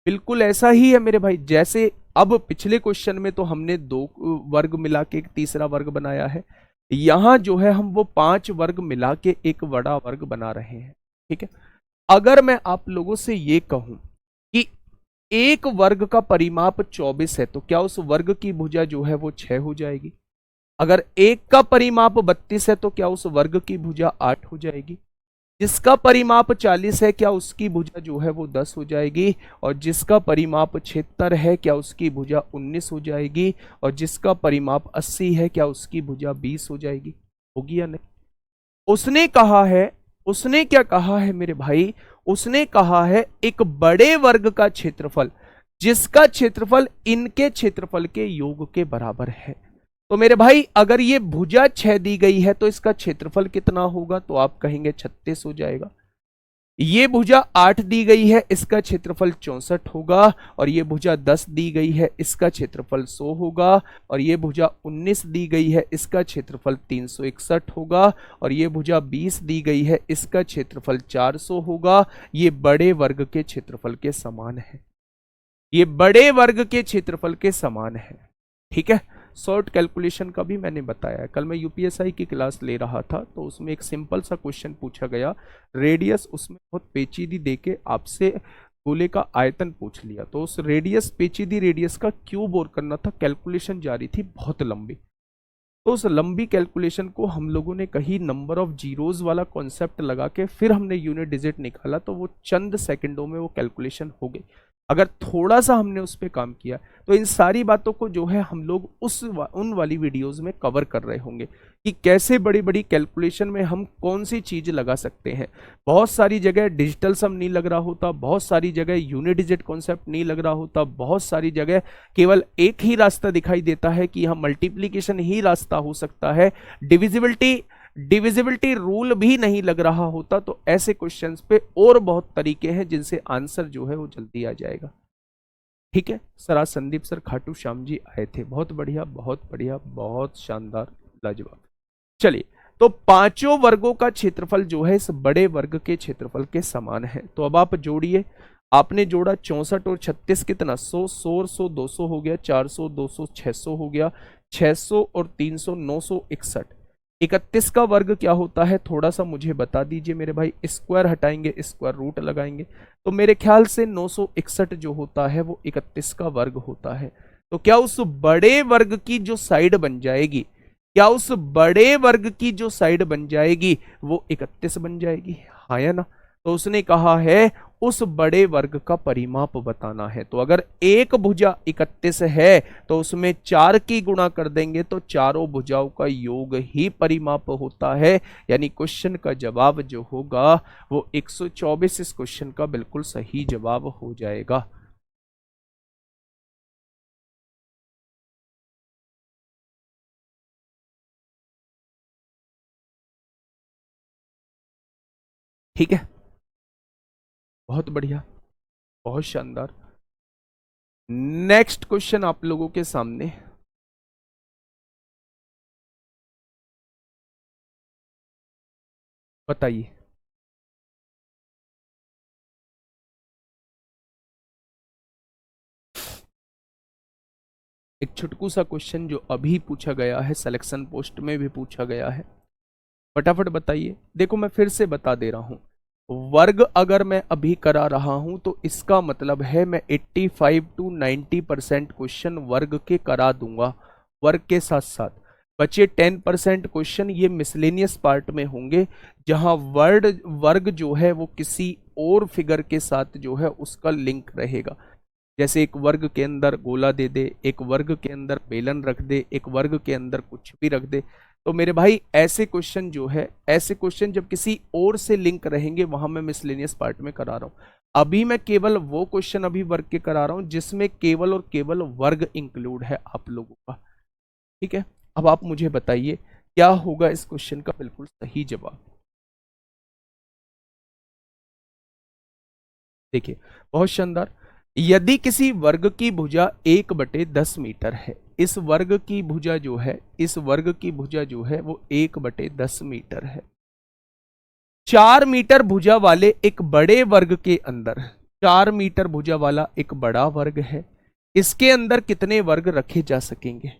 बिल्कुल ऐसा ही है मेरे भाई। जैसे अब पिछले क्वेश्चन में तो हमने 2 वर्ग मिला के एक तीसरा वर्ग बनाया है, यहां जो है हम वो 5 वर्ग मिला के एक बड़ा वर्ग बना रहे हैं। ठीक है, अगर मैं आप लोगों से ये कहूं कि एक वर्ग का परिमाप 24 है, तो क्या उस वर्ग की भुजा जो है वो 6 हो जाएगी? अगर एक का परिमाप 32 है तो क्या उस वर्ग की भुजा 8 हो जाएगी? जिसका परिमाप 40 है क्या उसकी भुजा जो है वो 10 हो जाएगी? और जिसका परिमाप 76 है क्या उसकी भुजा 19 हो जाएगी? और जिसका परिमाप 80 है क्या उसकी भुजा 20 हो जाएगी? होगी या नहीं? उसने कहा है, उसने क्या कहा है मेरे भाई? उसने कहा है एक बड़े वर्ग का क्षेत्रफल जिसका क्षेत्रफल इनके क्षेत्रफल के योग के बराबर है। तो मेरे भाई अगर ये भुजा 6 दी गई है तो इसका क्षेत्रफल कितना होगा? तो आप कहेंगे 36 हो जाएगा। ये भुजा 8 दी गई है, इसका क्षेत्रफल 64 होगा। और ये भुजा 10 दी गई है, इसका क्षेत्रफल 100 होगा। और ये भुजा 19 दी गई है, इसका क्षेत्रफल 361 होगा। और ये भुजा 20 दी गई है, इसका क्षेत्रफल 400 होगा। ये बड़े वर्ग के क्षेत्रफल के समान है, ये बड़े वर्ग के क्षेत्रफल के समान है। ठीक है, शॉर्ट कैलकुलेशन का भी मैंने बताया है। कल मैं यूपीएसआई की क्लास ले रहा था तो उसमें एक सिंपल सा क्वेश्चन पूछा गया, रेडियस उसमें बहुत पेचीदी देके आपसे गोले का आयतन पूछ लिया, तो उस रेडियस, पेचीदी रेडियस का क्यूब और करना था, कैलकुलेशन जारी थी बहुत लंबी। तो उस लंबी कैलकुलेशन को हम लोगों ने कहीं नंबर ऑफ जीरोज वाला कॉन्सेप्ट लगा के फिर हमने यूनिट डिजिट निकाला, तो वो चंद सेकंडों में वो कैलकुलेशन हो गई। अगर थोड़ा सा हमने उस पर काम किया तो इन सारी बातों को जो है हम लोग उन वाली वीडियोस में कवर कर रहे होंगे कि कैसे बड़ी बड़ी कैलकुलेशन में हम कौन सी चीज लगा सकते हैं। बहुत सारी जगह डिजिटल सम नहीं लग रहा होता, बहुत सारी जगह यूनिट डिजिट कॉन्सेप्ट नहीं लग रहा होता, बहुत सारी जगह केवल एक ही रास्ता दिखाई देता है कि यहाँ मल्टीप्लीकेशन ही रास्ता हो सकता है, डिविजिबिलिटी रूल भी नहीं लग रहा होता। तो ऐसे क्वेश्चंस पे और बहुत तरीके हैं जिनसे आंसर जो है वो जल्दी आ जाएगा। ठीक है सर, आज संदीप सर खाटू श्याम जी आए थे, बहुत बढ़िया, बहुत बढ़िया, बहुत शानदार, लाजवाब। चलिए, तो पांचों वर्गों का क्षेत्रफल जो है इस बड़े वर्ग के क्षेत्रफल के समान है। तो अब आप जोड़िए, आपने जोड़ा 64 और 36 कितना, 100 और 100 200 हो गया, 400 200 600 हो गया, 600 और 300 961। 31 का वर्ग क्या होता है थोड़ा सा मुझे बता दीजिए मेरे भाई। स्क्वायर हटाएंगे, स्क्वायर रूट लगाएंगे, तो मेरे ख्याल से 961 जो होता है वो 31 का वर्ग होता है। तो क्या उस बड़े वर्ग की जो साइड बन जाएगी, क्या उस बड़े वर्ग की जो साइड बन जाएगी वो 31 बन जाएगी? हाँ या ना? तो उसने कहा है उस बड़े वर्ग का परिमाप बताना है। तो अगर एक भुजा 31 है तो उसमें 4 की गुणा कर देंगे तो चारों भुजाओं का योग ही परिमाप होता है। यानी क्वेश्चन का जवाब जो होगा वो 124 इस क्वेश्चन का बिल्कुल सही जवाब हो जाएगा। ठीक है, बहुत बढ़िया, बहुत शानदार। नेक्स्ट क्वेश्चन आप लोगों के सामने, बताइए। एक छुटकू सा क्वेश्चन जो अभी पूछा गया है, सिलेक्शन पोस्ट में भी पूछा गया है, फटाफट बताइए। देखो मैं फिर से बता दे रहा हूं, वर्ग अगर मैं अभी करा रहा हूं तो इसका मतलब है मैं 85 to 90% क्वेश्चन वर्ग के करा दूंगा वर्ग के साथ साथ। बचे 10% क्वेश्चन ये मिसलेनियस पार्ट में होंगे, जहां वर्ग जो है वो किसी और फिगर के साथ जो है उसका लिंक रहेगा। जैसे एक वर्ग के अंदर गोला दे दे, एक वर्ग के अंदर बेलन रख दे, एक वर्ग के अंदर कुछ भी रख दे। तो मेरे भाई ऐसे क्वेश्चन जो है, ऐसे क्वेश्चन जब किसी और से लिंक रहेंगे वहां मैं मिसलेनियस पार्ट में करा रहा हूं। अभी मैं केवल वो क्वेश्चन अभी वर्ग के करा रहा हूं जिसमें केवल और केवल वर्ग इंक्लूड है आप लोगों का। ठीक है, अब आप मुझे बताइए क्या होगा इस क्वेश्चन का बिल्कुल सही जवाब। देखिए बहुत शानदार। यदि किसी वर्ग की भुजा 1/10 मीटर है, इस वर्ग की भुजा जो है, इस वर्ग की भुजा जो है वो 1/10 मीटर है। 4 मीटर भुजा वाले एक बड़े वर्ग के अंदर, 4 मीटर भुजा वाला एक बड़ा वर्ग है, इसके अंदर कितने वर्ग रखे जा सकेंगे?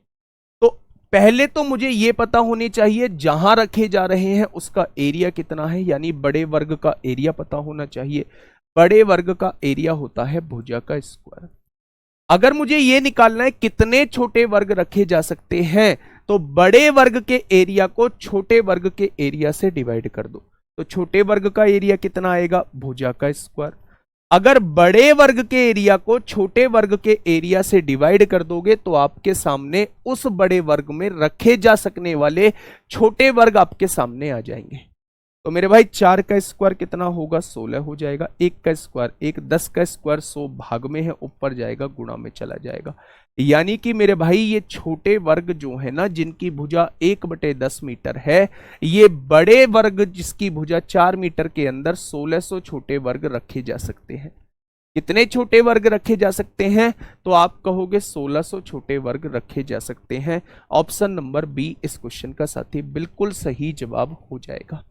तो पहले तो मुझे यह पता होनी चाहिए जहां रखे जा रहे हैं उसका एरिया कितना है, यानी बड़े वर्ग का एरिया पता होना चाहिए। बड़े वर्ग का एरिया होता है भुजा का स्क्वायर। अगर मुझे यह निकालना है कितने छोटे वर्ग रखे जा सकते हैं, तो बड़े वर्ग के एरिया को छोटे वर्ग के एरिया से डिवाइड कर दो। तो छोटे वर्ग का एरिया कितना आएगा? भुजा का स्क्वायर। अगर बड़े वर्ग के एरिया को छोटे वर्ग के एरिया से डिवाइड कर दोगे तो आपके सामने उस बड़े वर्ग में रखे जा सकने वाले छोटे वर्ग आपके सामने आ जाएंगे। तो मेरे भाई 4 का स्क्वायर कितना होगा? 16 हो जाएगा। 1 का स्क्वायर 1, 10 का स्क्वायर 100 भाग में है, ऊपर जाएगा गुणा में चला जाएगा। यानी कि मेरे भाई ये छोटे वर्ग जो है ना, जिनकी भुजा 1/10 मीटर है, ये बड़े वर्ग जिसकी भुजा 4 मीटर के अंदर 1600 छोटे वर्ग रखे जा सकते हैं। कितने छोटे वर्ग रखे जा सकते हैं? तो आप कहोगे 1600 छोटे वर्ग रखे जा सकते हैं। ऑप्शन नंबर बी इस क्वेश्चन का साथी बिल्कुल सही जवाब हो जाएगा।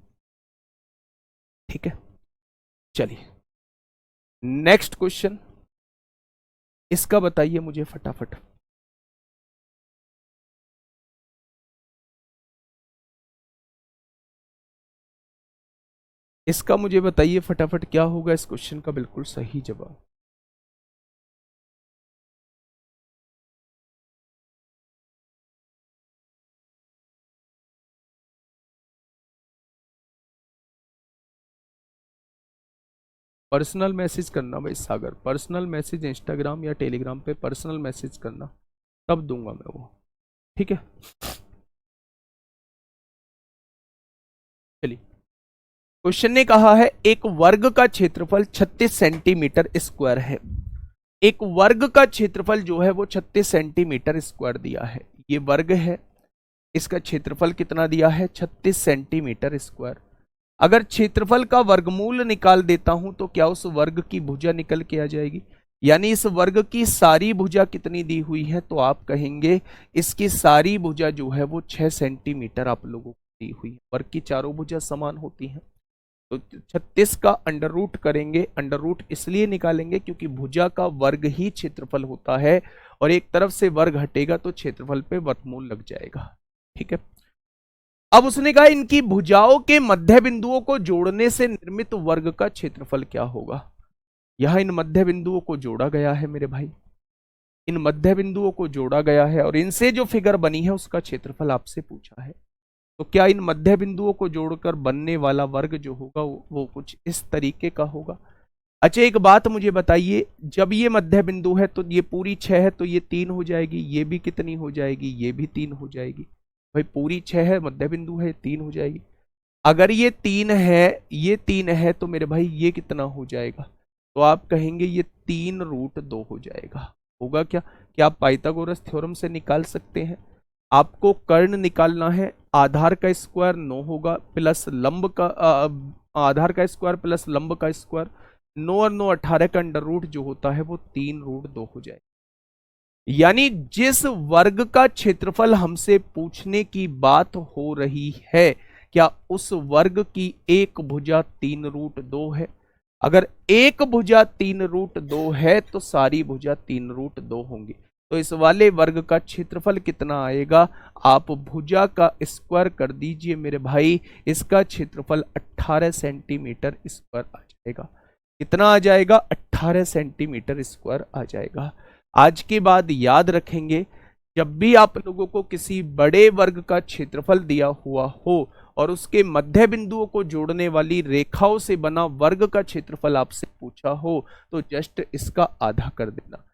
ठीक है, चलिए नेक्स्ट क्वेश्चन, इसका बताइए मुझे फटाफट। इसका मुझे बताइए फटाफट क्या होगा इस क्वेश्चन का बिल्कुल सही जवाब। पर्सनल मैसेज करना भाई सागर, पर्सनल मैसेज इंस्टाग्राम या टेलीग्राम पे पर्सनल मैसेज करना, तब दूंगा मैं वो। ठीक है, चलिए क्वेश्चन ने कहा है एक वर्ग का क्षेत्रफल 36 सेंटीमीटर स्क्वायर है। एक वर्ग का क्षेत्रफल जो है वो 36 सेंटीमीटर स्क्वायर दिया है। ये वर्ग है, इसका क्षेत्रफल कितना दिया है? 36 सेंटीमीटर स्क्वायर। अगर क्षेत्रफल का वर्गमूल निकाल देता हूं तो क्या उस वर्ग की भुजा निकल के आ जाएगी? यानी इस वर्ग की सारी भुजा कितनी दी हुई है? तो आप कहेंगे इसकी सारी भुजा जो है वो 6 सेंटीमीटर आप लोगों को दी हुई है। वर्ग की चारों भुजा समान होती हैं। तो 36 का अंडर रूट करेंगे, अंडर रूट इसलिए निकालेंगे क्योंकि भुजा का वर्ग ही क्षेत्रफल होता है, और एक तरफ से वर्ग हटेगा तो क्षेत्रफल पे वर्गमूल लग जाएगा। ठीक है, अब उसने कहा इनकी भुजाओं के मध्य बिंदुओं को जोड़ने से निर्मित वर्ग का क्षेत्रफल क्या होगा। यहां इन मध्य बिंदुओं को जोड़ा गया है मेरे भाई, इन मध्य बिंदुओं को जोड़ा गया है और इनसे जो फिगर बनी है उसका क्षेत्रफल आपसे पूछा है। तो क्या इन मध्य बिंदुओं को जोड़कर बनने वाला वर्ग जो होगा वो कुछ इस तरीके का होगा। अच्छा एक बात मुझे बताइए, जब ये मध्य बिंदु है तो ये पूरी 6 है तो ये 3 हो जाएगी, ये भी कितनी हो जाएगी? ये भी 3 हो जाएगी। भाई पूरी 6 है, मध्य बिंदु है, 3 हो जाएगी। अगर ये 3 है, ये 3 है तो मेरे भाई ये कितना हो जाएगा? तो आप कहेंगे ये 3√2 हो जाएगा। होगा क्या? क्या आप पाइथागोरस थ्योरम से निकाल सकते हैं? आपको कर्ण निकालना है, आधार का स्क्वायर 9 होगा प्लस लंब का आधार का स्क्वायर प्लस लंब का स्क्वायर, 9 और 9 18 का अंडर रूट जो होता है वो 3√2 हो जाएगा। यानी जिस वर्ग का क्षेत्रफल हमसे पूछने की बात हो रही है, क्या उस वर्ग की एक भुजा 3√2 है? अगर एक भुजा 3√2 है तो सारी भुजा 3√2 होंगी। तो इस वाले वर्ग का क्षेत्रफल कितना आएगा, आप भुजा का स्क्वायर कर दीजिए मेरे भाई, इसका क्षेत्रफल 18 सेंटीमीटर स्क्वायर आ जाएगा। कितना आ जाएगा, 18 सेंटीमीटर स्क्वायर आ जाएगा। आज के बाद याद रखेंगे, जब भी आप लोगों को किसी बड़े वर्ग का क्षेत्रफल दिया हुआ हो और उसके मध्य बिंदुओं को जोड़ने वाली रेखाओं से बना वर्ग का क्षेत्रफल आपसे पूछा हो, तो जस्ट इसका आधा कर देना,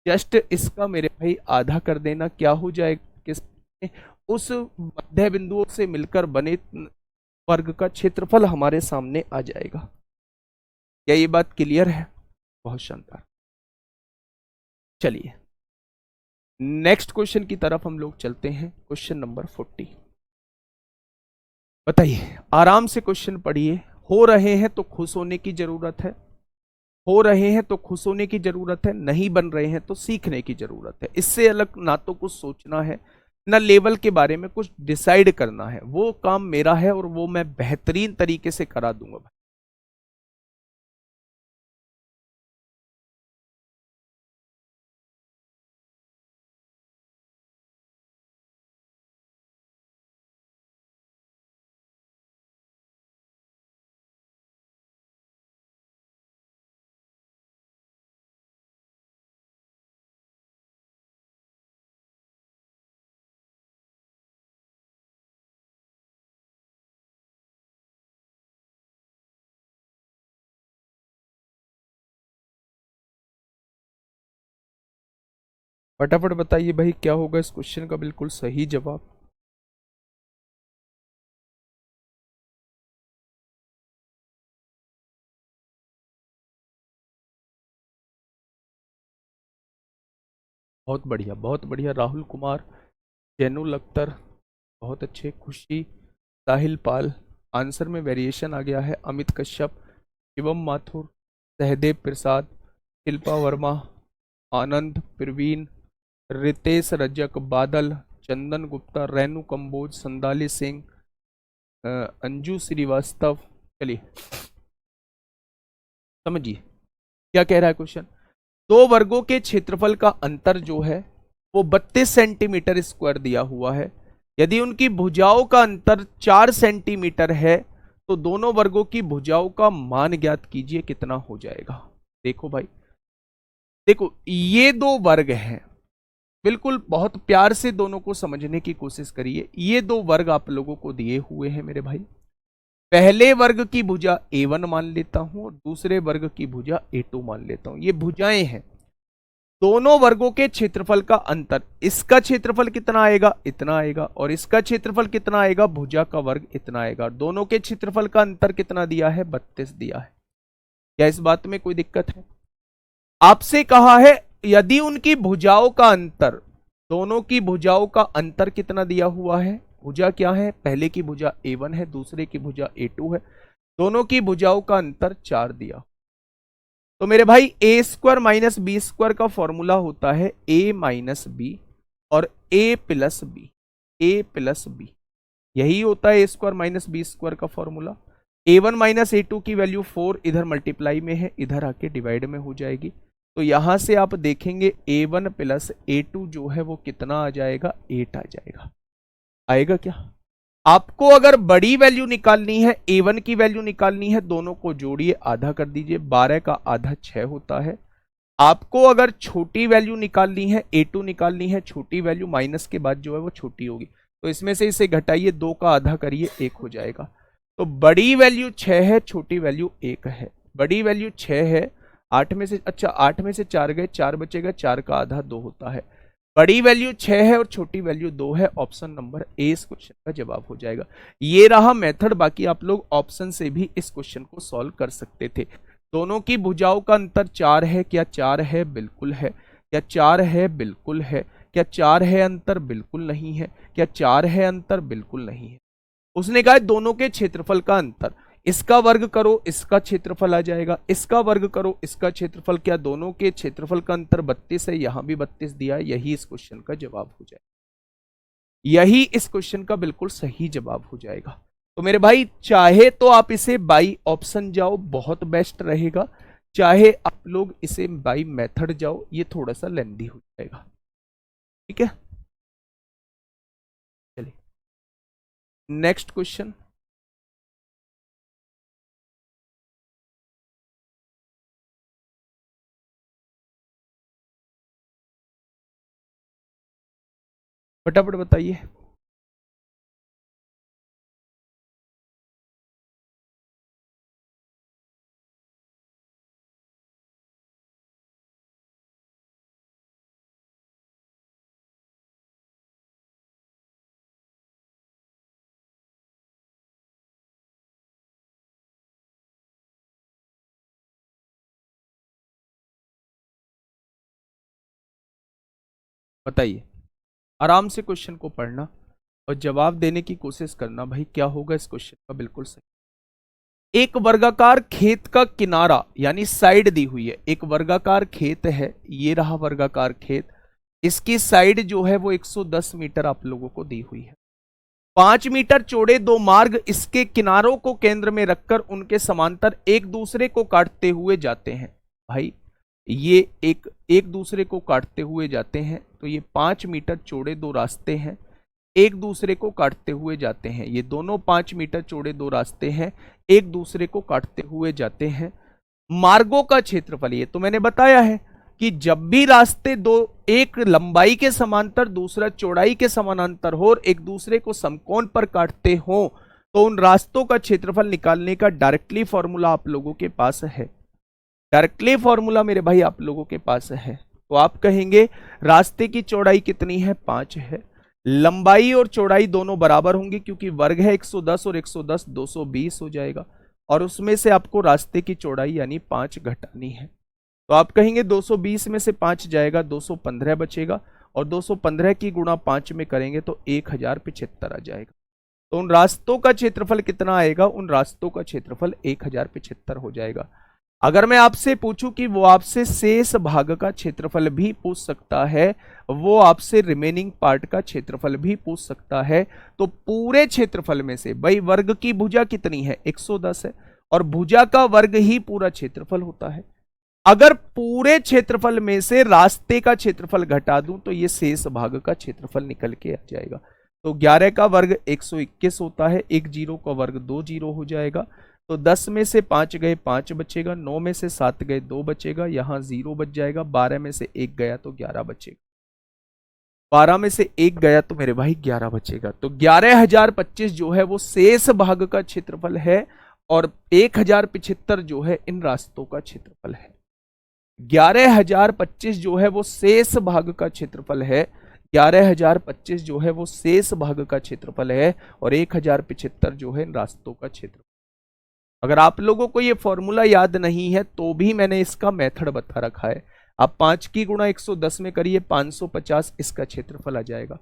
जस्ट इसका मेरे भाई आधा कर देना। क्या हो जाएगा, किस उस मध्य बिंदुओं से मिलकर बने वर्ग का क्षेत्रफल हमारे सामने आ जाएगा। क्या ये बात क्लियर है? बहुत शानदार। चलिए नेक्स्ट क्वेश्चन की तरफ हम लोग चलते हैं। क्वेश्चन नंबर 40, बताइए, आराम से क्वेश्चन पढ़िए। हो रहे हैं तो खुश होने की जरूरत है, हो रहे हैं तो खुश होने की जरूरत है, नहीं बन रहे हैं तो सीखने की जरूरत है। इससे अलग ना तो कुछ सोचना है, ना लेवल के बारे में कुछ डिसाइड करना है। वो काम मेरा है और वो मैं बेहतरीन तरीके से करा दूंगा भाई। फटाफट बताइए भाई, क्या होगा इस क्वेश्चन का बिल्कुल सही जवाब। बहुत बढ़िया, बहुत बढ़िया। राहुल कुमार, जैनुल अख्तर, बहुत अच्छे। खुशी, साहिल पाल, आंसर में वेरिएशन आ गया है। अमित कश्यप, शिवम माथुर, सहदेव प्रसाद, शिल्पा वर्मा, आनंद, प्रवीण, रितेश रजक, बादल, चंदन गुप्ता, रेनू कंबोज, संदाली सिंह, अंजू श्रीवास्तव। चलिए समझिए क्या कह रहा है क्वेश्चन। दो वर्गों के क्षेत्रफल का अंतर जो है वो 32 सेंटीमीटर स्क्वायर दिया हुआ है। यदि उनकी भुजाओं का अंतर 4 सेंटीमीटर है तो दोनों वर्गों की भुजाओं का मान ज्ञात कीजिए, कितना हो जाएगा। देखो भाई, देखो ये दो वर्ग हैं, बिल्कुल बहुत प्यार से दोनों को समझने की कोशिश करिए। ये दो वर्ग आप लोगों को दिए हुए हैं मेरे भाई। पहले वर्ग की भुजा A1 मान लेता हूं और दूसरे वर्ग की भुजा A2 मान लेता हूं। ये भुजाएं हैं, दोनों वर्गों के क्षेत्रफल का अंतर, इसका क्षेत्रफल कितना आएगा, इतना आएगा, और इसका क्षेत्रफल कितना आएगा, भुजा का वर्ग इतना आएगा। दोनों के क्षेत्रफल का अंतर कितना दिया है, 32 दिया है। क्या इस बात में कोई दिक्कत है? आपसे कहा है यदि उनकी भुजाओं का अंतर, दोनों की भुजाओं का अंतर कितना दिया हुआ है। भुजा क्या है, पहले की भुजा A1 है, दूसरे की भुजा A2 है, दोनों की भुजाओं का अंतर 4 दिया। तो मेरे भाई A square minus B square का फॉर्मूला होता है a माइनस बी और a plus B, a plus B, यही होता है A square minus B square का फॉर्मूला। A1 माइनस A2 की वैल्यू 4 इधर मल्टीप्लाई में है, इधर आके डिवाइड में हो जाएगी। तो यहां से आप देखेंगे A1 प्लस A2 जो है वो कितना आ जाएगा, 8 आ जाएगा। आएगा क्या? आपको अगर बड़ी वैल्यू निकालनी है, A1 की वैल्यू निकालनी है, दोनों को जोड़िए, आधा कर दीजिए, 12 का आधा 6 होता है। आपको अगर छोटी वैल्यू निकालनी है, A2 निकालनी है, छोटी वैल्यू माइनस के बाद जो है वो छोटी होगी, तो इसमें से इसे घटाइए, 2 का आधा करिए, 1 हो जाएगा। तो बड़ी वैल्यू 6 है, छोटी वैल्यू 1 है। बड़ी वैल्यू 6 है, 8 में से, अच्छा 8 में से 4 गए, 4 बचेगा, 4 का आधा 2 होता है। बड़ी वैल्यू 6 है और छोटी वैल्यू 2 है। ऑप्शन नंबर ए इस क्वेश्चन का जवाब हो जाएगा। ये रहा मेथड, बाकी आप लोग ऑप्शन से भी इस क्वेश्चन को सॉल्व कर सकते थे। दोनों की भुजाओं का अंतर 4 है, क्या 4 है, बिल्कुल है। क्या 4 है, बिल्कुल है। क्या 4 है अंतर, बिल्कुल नहीं है। क्या 4 है अंतर, बिल्कुल नहीं है। उसने कहा दोनों के क्षेत्रफल का अंतर, इसका वर्ग करो, इसका क्षेत्रफल आ जाएगा, इसका वर्ग करो, इसका क्षेत्रफल। क्या दोनों के क्षेत्रफल का अंतर 32 है, यहां भी 32 दिया है, यही इस क्वेश्चन का जवाब हो जाएगा। यही इस क्वेश्चन का बिल्कुल सही जवाब हो जाएगा। तो मेरे भाई चाहे तो आप इसे बाई ऑप्शन जाओ, बहुत बेस्ट रहेगा। चाहे आप लोग इसे बाई मेथड जाओ, ये थोड़ा सा लेंदी हो जाएगा। ठीक है, चलिए नेक्स्ट क्वेश्चन। फटाफट बताइए। बताइए, आराम से क्वेश्चन को पढ़ना और जवाब देने की कोशिश करना भाई, क्या होगा इस क्वेश्चन का बिल्कुल सही। एक वर्गाकार खेत का किनारा यानी साइड दी हुई है, एक वर्गाकार खेत है, ये रहा वर्गाकार खेत, इसकी साइड जो है वो 110 मीटर आप लोगों को दी हुई है। 5 मीटर चौड़े दो मार्ग इसके किनारों को केंद्र में रखकर उनके समांतर एक दूसरे को काटते हुए जाते हैं। भाई ये एक दूसरे को काटते हुए जाते हैं, तो ये 5 मीटर चौड़े दो रास्ते हैं, एक दूसरे को काटते हुए जाते हैं। ये दोनों 5 मीटर चौड़े दो रास्ते हैं, एक दूसरे को काटते हुए जाते हैं। मार्गों का क्षेत्रफल, ये तो मैंने बताया है कि जब भी रास्ते दो, एक लंबाई के समांतर दूसरा चौड़ाई के समानांतर हो और एक दूसरे को समकोण पर काटते हो, तो उन रास्तों का क्षेत्रफल निकालने का डायरेक्टली फॉर्मूला आप लोगों के पास है। डायरेक्टली फॉर्मूला मेरे भाई आप लोगों के पास है। तो आप कहेंगे रास्ते की चौड़ाई कितनी है, 5 है, लंबाई और चौड़ाई दोनों बराबर होंगी क्योंकि वर्ग है 110 और 110 220 हो जाएगा, और उसमें से आपको रास्ते की चौड़ाई यानी 5 घटानी है। तो आप कहेंगे 220 में से 5 जाएगा, 215 बचेगा, और 215 की गुणा 5 में करेंगे तो 1075 आ जाएगा। तो उन रास्तों का क्षेत्रफल कितना आएगा, उन रास्तों का क्षेत्रफल 1075 हो जाएगा। अगर मैं आपसे पूछूं कि वो आपसे शेष भाग का क्षेत्रफल भी पूछ सकता है, वो आपसे रिमेनिंग पार्ट का क्षेत्रफल भी पूछ सकता है, तो पूरे क्षेत्रफल में से भाई वर्ग की भुजा कितनी है, 110 है, और भुजा का वर्ग ही पूरा क्षेत्रफल होता है। अगर पूरे क्षेत्रफल में से रास्ते का क्षेत्रफल घटा दूं तो ये शेष भाग का क्षेत्रफल निकल के आ जाएगा। तो 11 का वर्ग 121 होता है, एक जीरो का वर्ग 2 जीरो हो जाएगा। तो 10 में से 5 गए 5 बचेगा, 9 में से 7 गए 2 बचेगा, यहां 0 बच जाएगा, 12 में से 1 गया तो 11 बचेगा, 12 में से 1 गया तो मेरे भाई 11 बचेगा। तो 11,025 जो है वो शेष भाग का क्षेत्रफल है, और 1,075 जो है इन रास्तों का क्षेत्रफल है। 11,025 जो है वो शेष भाग का क्षेत्रफल है, 11,025 जो है वो शेष भाग का क्षेत्रफल है, और 1,075 जो है इन रास्तों का क्षेत्रफल। अगर आप लोगों को ये फॉर्मूला याद नहीं है तो भी मैंने इसका मेथड बता रखा है। आप 5 की गुणा 110 में करिए, 550 इसका क्षेत्रफल आ जाएगा।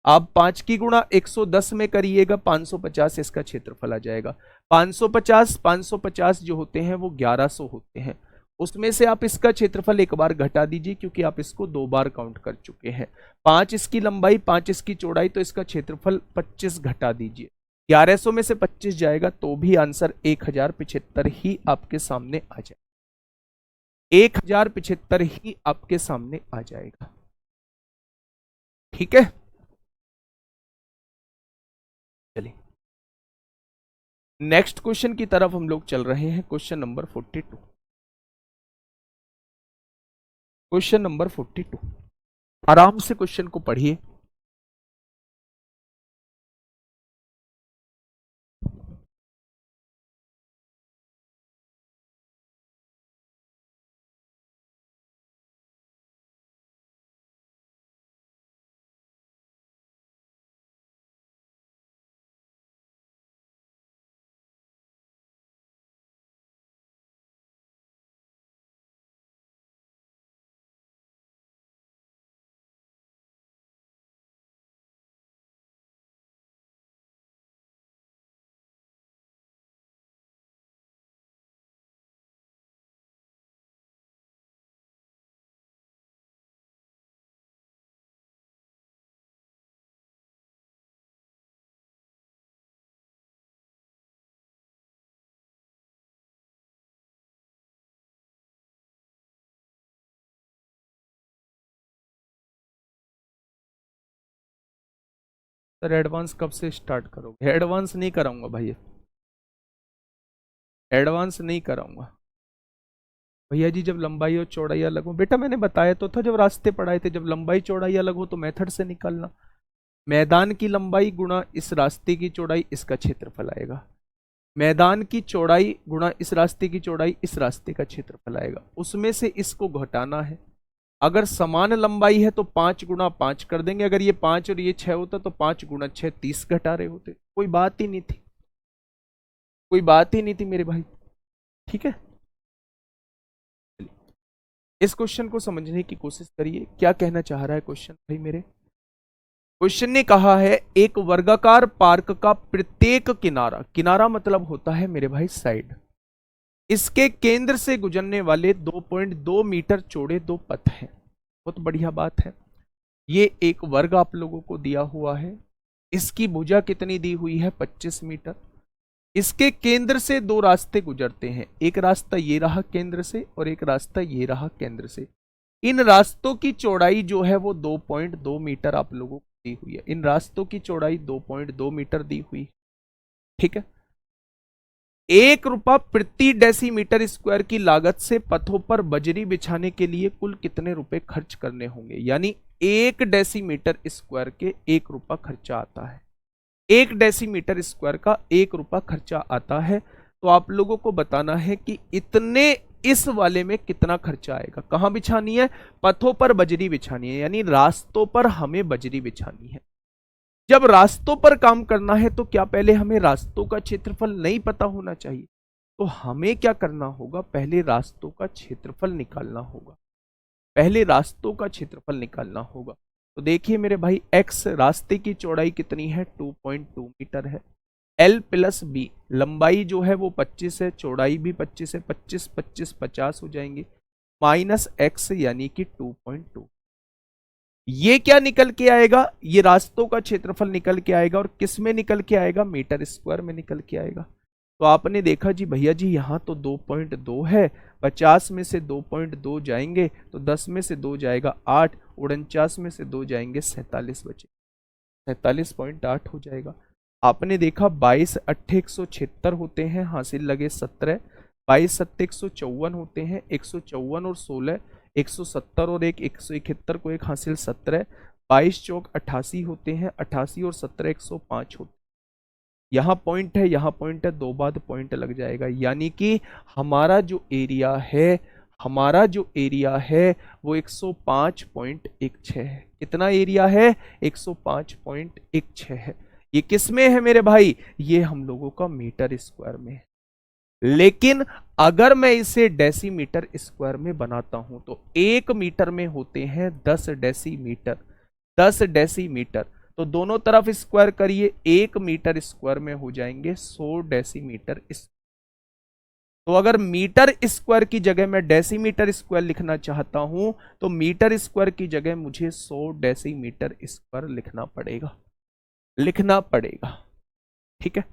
आप 5 की गुणा 110 में करिएगा, 550 इसका क्षेत्रफल आ जाएगा। 550 550 जो होते हैं वो 1100 होते हैं, उसमें से आप इसका क्षेत्रफल एक बार घटा दीजिए क्योंकि आप इसको 2 बार काउंट कर चुके हैं। 5 इसकी लंबाई 5 इसकी चौड़ाई, तो इसका क्षेत्रफल 25 घटा दीजिए। 1100 में से 25 जाएगा तो भी आंसर 1075 ही आपके सामने आ जाएगा, 1075 ही आपके सामने आ जाएगा। ठीक है, चलिए नेक्स्ट क्वेश्चन की तरफ हम लोग चल रहे हैं। क्वेश्चन नंबर 42, क्वेश्चन नंबर 42, आराम से क्वेश्चन को पढ़िए। सर एडवांस कब से स्टार्ट करोगे? एडवांस नहीं कराऊंगा भाई, एडवांस नहीं कराऊंगा भैया जी। जब लंबाई और चौड़ाई अलग हो, बेटा मैंने बताया तो था जब रास्ते पढ़ाए थे, जब लंबाई चौड़ाई अलग हो तो मेथड से निकालना। मैदान की लंबाई गुणा इस रास्ते की चौड़ाई, इसका क्षेत्रफल आएगा। मैदान की चौड़ाई गुणा इस रास्ते की चौड़ाई, इस रास्ते का क्षेत्रफल आएगा। उसमें से इसको घटाना है। अगर समान लंबाई है तो 5 गुणा 5 कर देंगे। अगर ये 5 और ये 6 होता तो 5 गुणा 6 30 घटा रहे होते। कोई बात ही नहीं थी, कोई बात ही नहीं थी मेरे भाई। ठीक है, इस क्वेश्चन को समझने की कोशिश करिए, क्या कहना चाह रहा है क्वेश्चन भाई मेरे। क्वेश्चन ने कहा है एक वर्गाकार पार्क का प्रत्येक किनारा, किनारा मतलब होता है मेरे भाई साइड, इसके केंद्र से गुजरने वाले 2.2 मीटर चौड़े दो पथ हैं। बहुत बढ़िया बात है। ये एक वर्ग आप लोगों को दिया हुआ है। इसकी भुजा कितनी दी हुई है? 25 मीटर। इसके केंद्र से दो रास्ते गुजरते हैं, एक रास्ता ये रहा केंद्र से और एक रास्ता ये रहा केंद्र से। इन रास्तों की चौड़ाई जो है वो 2.2 मीटर आप लोगों को दी हुई है। इन रास्तों की चौड़ाई 2.2 मीटर दी हुई। ठीक है, 1 रुपया प्रति डेसीमीटर स्क्वायर की लागत से पथों पर बजरी बिछाने के लिए कुल कितने रुपए खर्च करने होंगे? यानी 1 डेसीमीटर स्क्वायर के 1 रुपया खर्चा आता है। 1 डेसीमीटर स्क्वायर का 1 रुपया खर्चा आता है। तो आप लोगों को बताना है कि इतने इस वाले में कितना खर्चा आएगा। कहां बिछानी है? पथों पर बजरी बिछानी है, यानी रास्तों पर हमें बजरी बिछानी है। जब रास्तों पर काम करना है तो क्या पहले हमें रास्तों का क्षेत्रफल नहीं पता होना चाहिए? तो हमें क्या करना होगा? पहले रास्तों का क्षेत्रफल निकालना होगा। पहले रास्तों का क्षेत्रफल निकालना होगा। तो देखिए मेरे भाई, x रास्ते की चौड़ाई कितनी है? 2.2 मीटर है। l प्लस बी, लंबाई जो है वो 25 है, चौड़ाई भी 25 है। 25 25 50 हो जाएंगे, माइनस x यानी कि 2.2। ये क्या निकल के आएगा? ये रास्तों का क्षेत्रफल निकल के आएगा। और किस में निकल के आएगा? मीटर स्क्वायर में निकल के आएगा। तो आपने देखा जी भैया जी यहां तो 2.2 है, 50 में से 2.2 जाएंगे तो 10 में से 2 जाएगा 8, 49 में से 2 जाएंगे 47 बचे, 47.8 हो जाएगा। आपने देखा 22 8 176 होते हैं, हासिल लगे 17, 22 7 154 होते हैं, 154 और 16 170 और 171 को एक हासिल 17, 22 चौक 88 होते हैं, 88 और 17 105 होते हैं। यहाँ पॉइंट है, यहाँ पॉइंट है, दो बाद पॉइंट लग जाएगा। यानी कि हमारा जो एरिया है, हमारा जो एरिया है वो 105.16 है। कितना एरिया है? 105.16 है। ये किस में है मेरे भाई? ये हम लोगों का मीटर स्क्वायर में है। लेकिन अगर मैं इसे डेसीमीटर स्क्वायर में बनाता हूं तो 1 मीटर में होते हैं 10 डेसीमीटर, 10 डेसीमीटर। तो दोनों तरफ स्क्वायर करिए, 1 मीटर स्क्वायर में हो जाएंगे 100 डेसीमीटर। तो अगर मीटर स्क्वायर की जगह मैं डेसीमीटर स्क्वायर लिखना चाहता हूं तो मीटर स्क्वायर की जगह मुझे 100 डेसीमीटर स्क्वायर लिखना पड़ेगा, लिखना पड़ेगा। ठीक है,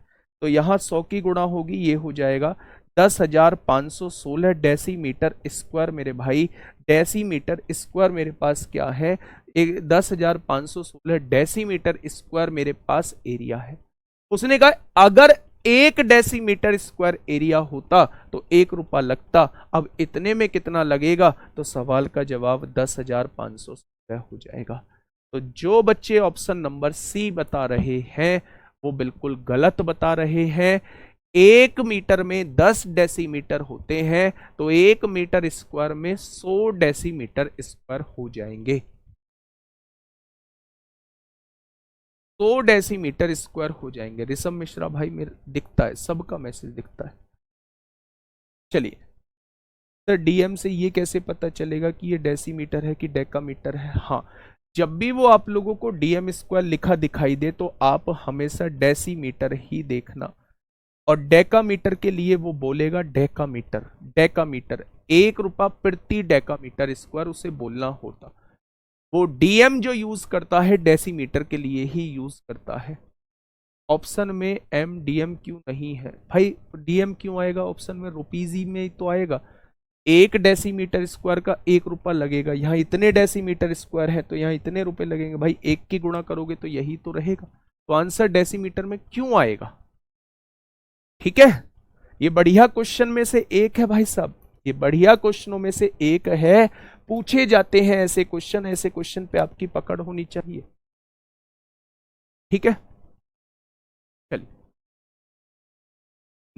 तो यहां 100 की गुणा होगी, ये हो जाएगा 10,516 डेसीमीटर स्क्वायर मेरे भाई। डेसीमीटर स्क्वायर मेरे पास क्या है? 10,516 डेसीमीटर स्क्वायर मेरे पास एरिया है। उसने कहा अगर 1 डेसीमीटर स्क्वायर एरिया होता तो 1 रुपया लगता। अब इतने में कितना लगेगा? तो सवाल का जवाब 10,516 हो जाएगा। तो जो बच्चे ऑप्शन नंबर सी बता रहे हैं वो बिल्कुल गलत बता रहे हैं। 1 मीटर में 10 डेसीमीटर होते हैं तो 1 मीटर स्क्वायर में 100 डेसीमीटर स्क्वायर हो जाएंगे। 100 डेसीमीटर स्क्वायर हो जाएंगे। ऋषभ मिश्रा भाई मेरे दिखता है, सबका मैसेज दिखता है। चलिए सर, डीएम से ये कैसे पता चलेगा कि ये डेसीमीटर है कि डेकामीटर है? हाँ, जब भी वो आप लोगों को डीएम स्क्वायर लिखा दिखाई दे तो आप हमेशा डेसीमीटर ही देखना। और डेकामीटर के लिए वो बोलेगा डेकामीटर, डेकामीटर 1 रुपया प्रति डेकामीटर स्क्वायर उसे बोलना होता। वो डीएम जो यूज करता है डेसीमीटर के लिए ही यूज करता है। ऑप्शन में एम डीएम क्यों नहीं है भाई? डीएम क्यों आएगा ऑप्शन में? रुपीज ही में तो आएगा। 1 डेसीमीटर स्क्वायर का 1 रुपया लगेगा। यहाँ इतने डेसीमीटर स्क्वायर है तो यहाँ इतने रुपए लगेंगे भाई। 1 की गुणा करोगे तो यही तो रहेगा। तो आंसर डेसीमीटर में क्यों आएगा? ठीक है, ये बढ़िया क्वेश्चन में से एक है भाई साहब, ये बढ़िया क्वेश्चनों में से एक है, पूछे जाते हैं ऐसे क्वेश्चन, ऐसे क्वेश्चन पे आपकी पकड़ होनी चाहिए। ठीक है, चलिए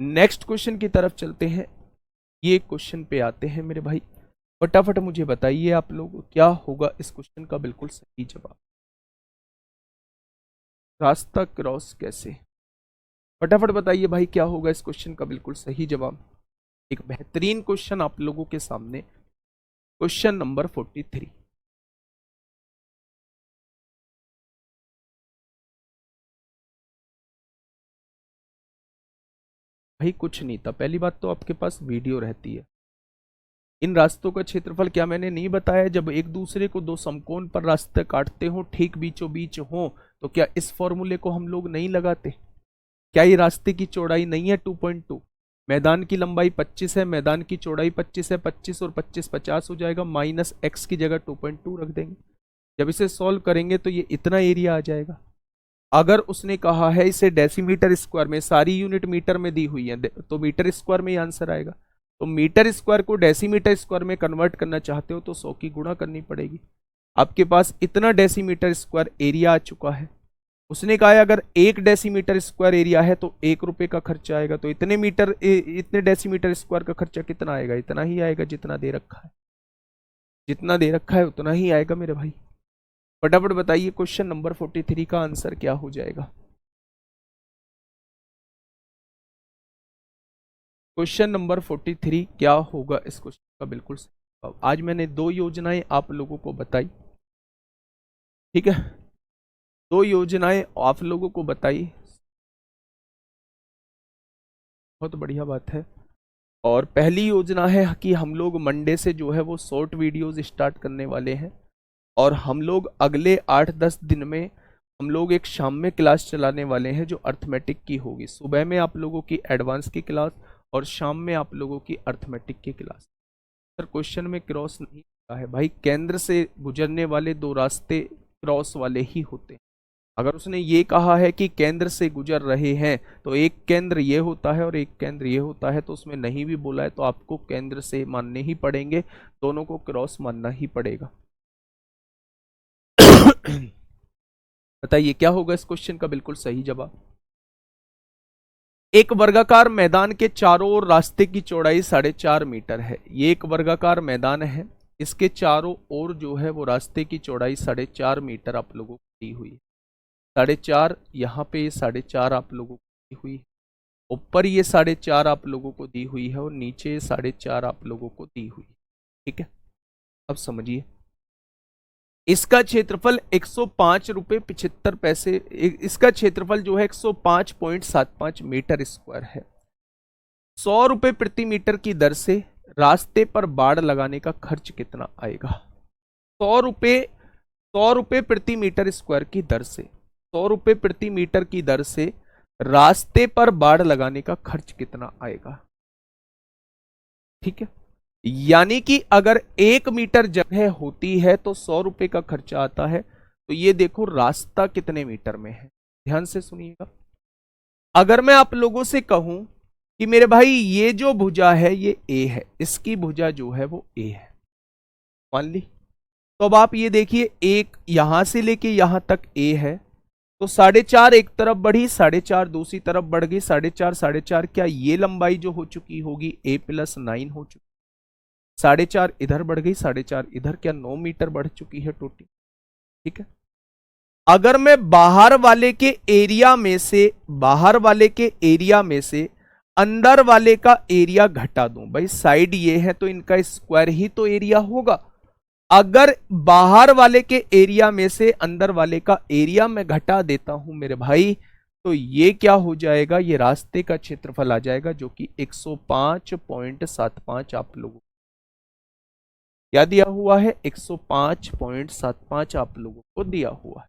नेक्स्ट क्वेश्चन की तरफ चलते हैं। ये क्वेश्चन पे आते हैं मेरे भाई, फटाफट मुझे बताइए आप लोग क्या होगा इस क्वेश्चन का बिल्कुल सही जवाब। रास्ता क्रॉस कैसे, फटाफट बताइए भाई क्या होगा इस क्वेश्चन का बिल्कुल सही जवाब। एक बेहतरीन क्वेश्चन आप लोगों के सामने, क्वेश्चन नंबर 43। भाई कुछ नहीं था, पहली बात तो आपके पास वीडियो रहती है। इन रास्तों का क्षेत्रफल क्या मैंने नहीं बताया, जब एक दूसरे को दो समकोण पर रास्ते काटते हो, ठीक बीचों बीच हो, तो क्या इस फॉर्मूले को हम लोग नहीं लगाते? क्या ये रास्ते की चौड़ाई नहीं है 2.2, मैदान की लंबाई 25 है, मैदान की चौड़ाई 25 है, 25 और 25 50 हो जाएगा, माइनस एक्स की जगह 2.2 रख देंगे। जब इसे सॉल्व करेंगे तो ये इतना एरिया आ जाएगा। अगर उसने कहा है इसे डेसीमीटर स्क्वायर में, सारी यूनिट मीटर में दी हुई है, तो मीटर स्क्वायर में ही आंसर आएगा। तो मीटर स्क्वायर को डेसीमीटर स्क्वायर में कन्वर्ट करना चाहते हो तो 100 की गुणा करनी पड़ेगी। आपके पास इतना डेसीमीटर स्क्वायर एरिया आ चुका है। उसने कहा है अगर 1 डेसीमीटर स्क्वायर एरिया है तो 1 रुपए का खर्चा आएगा, तो इतने डेसीमीटर स्क्वायर का खर्चा कितना आएगा? इतना ही आएगा जितना दे रखा है, जितना दे रखा है उतना ही आएगा मेरे भाई। फटाफट बताइए क्वेश्चन नंबर 43 का आंसर क्या हो जाएगा। क्वेश्चन नंबर 43 क्या होगा इस क्वेश्चन का बिल्कुल सही जवाब। आज मैंने दो योजनाएं आप लोगों को बताई, ठीक है, दो योजनाएं आप लोगों को बताई, बहुत बढ़िया बात है। और पहली योजना है कि हम लोग मंडे से जो है वो शॉर्ट वीडियोस स्टार्ट करने वाले हैं, और हम लोग अगले 8-10 दिन में हम लोग एक शाम में क्लास चलाने वाले हैं जो अर्थमेटिक की होगी। सुबह में आप लोगों की एडवांस की क्लास और शाम में आप लोगों की अर्थमेटिक की क्लास। सर क्वेश्चन में क्रॉस नहीं होता है भाई, केंद्र से गुजरने वाले दो रास्ते क्रॉस वाले ही होते हैं। अगर उसने ये कहा है कि केंद्र से गुजर रहे हैं तो एक केंद्र ये होता है और एक केंद्र ये होता है, तो उसमें नहीं भी बोला है तो आपको केंद्र से मानने ही पड़ेंगे, दोनों को क्रॉस मानना ही पड़ेगा। बताइए क्या होगा इस क्वेश्चन का बिल्कुल सही जवाब। एक वर्गाकार मैदान के चारों ओर रास्ते की चौड़ाई 4.5 मीटर है। ये एक वर्गाकार मैदान है, इसके चारों ओर जो है वो रास्ते की चौड़ाई 4.5 मीटर आप लोगों को दी हुई है। 4.5 यहाँ पे 4.5 आप लोगों को दी हुई है, ऊपर ये 4.5 आप लोगों को दी हुई है और नीचे 4.5 आप लोगों को दी हुई है। ठीक है, अब समझिए इसका क्षेत्रफल 105.75 रुपए, इसका क्षेत्रफल जो है 105.75 मीटर स्क्वायर है। 100 रुपए प्रति मीटर की दर से रास्ते पर बाड़ लगाने का खर्च कितना आएगा? 100 रुपए प्रति मीटर स्क्वायर की दर से, 100 रुपए प्रति मीटर की दर से रास्ते पर बाड़ लगाने का खर्च कितना आएगा? ठीक है, यानी कि अगर 1 मीटर जगह होती है तो 100 रुपए का खर्चा आता है। तो ये देखो रास्ता कितने मीटर में है, ध्यान से सुनिएगा। अगर मैं आप लोगों से कहूं कि मेरे भाई ये जो भुजा है ये ए है, इसकी भुजा जो है वो ए है, मान ली, तो अब आप ये देखिए एक यहां से लेके यहां तक ए है, तो 4.5 एक तरफ बढ़ी, 4.5 दूसरी तरफ बढ़ गई, 4.5 क्या ये लंबाई जो हो चुकी होगी A+9 हो चुकी, 4.5 इधर बढ़ गई, 4.5 इधर, क्या 9 मीटर बढ़ चुकी है टोटल। ठीक है, अगर मैं बाहर वाले के एरिया में से, बाहर वाले के एरिया में से अंदर वाले का एरिया घटा दूं, भाई साइड ये है तो इनका स्क्वायर ही तो एरिया होगा। अगर बाहर वाले के एरिया में से अंदर वाले का एरिया में घटा देता हूं मेरे भाई, तो ये क्या हो जाएगा, ये रास्ते का क्षेत्रफल आ जाएगा जो कि 105.75 आप लोगों क्या दिया हुआ है, 105.75 आप लोगों को दिया हुआ है।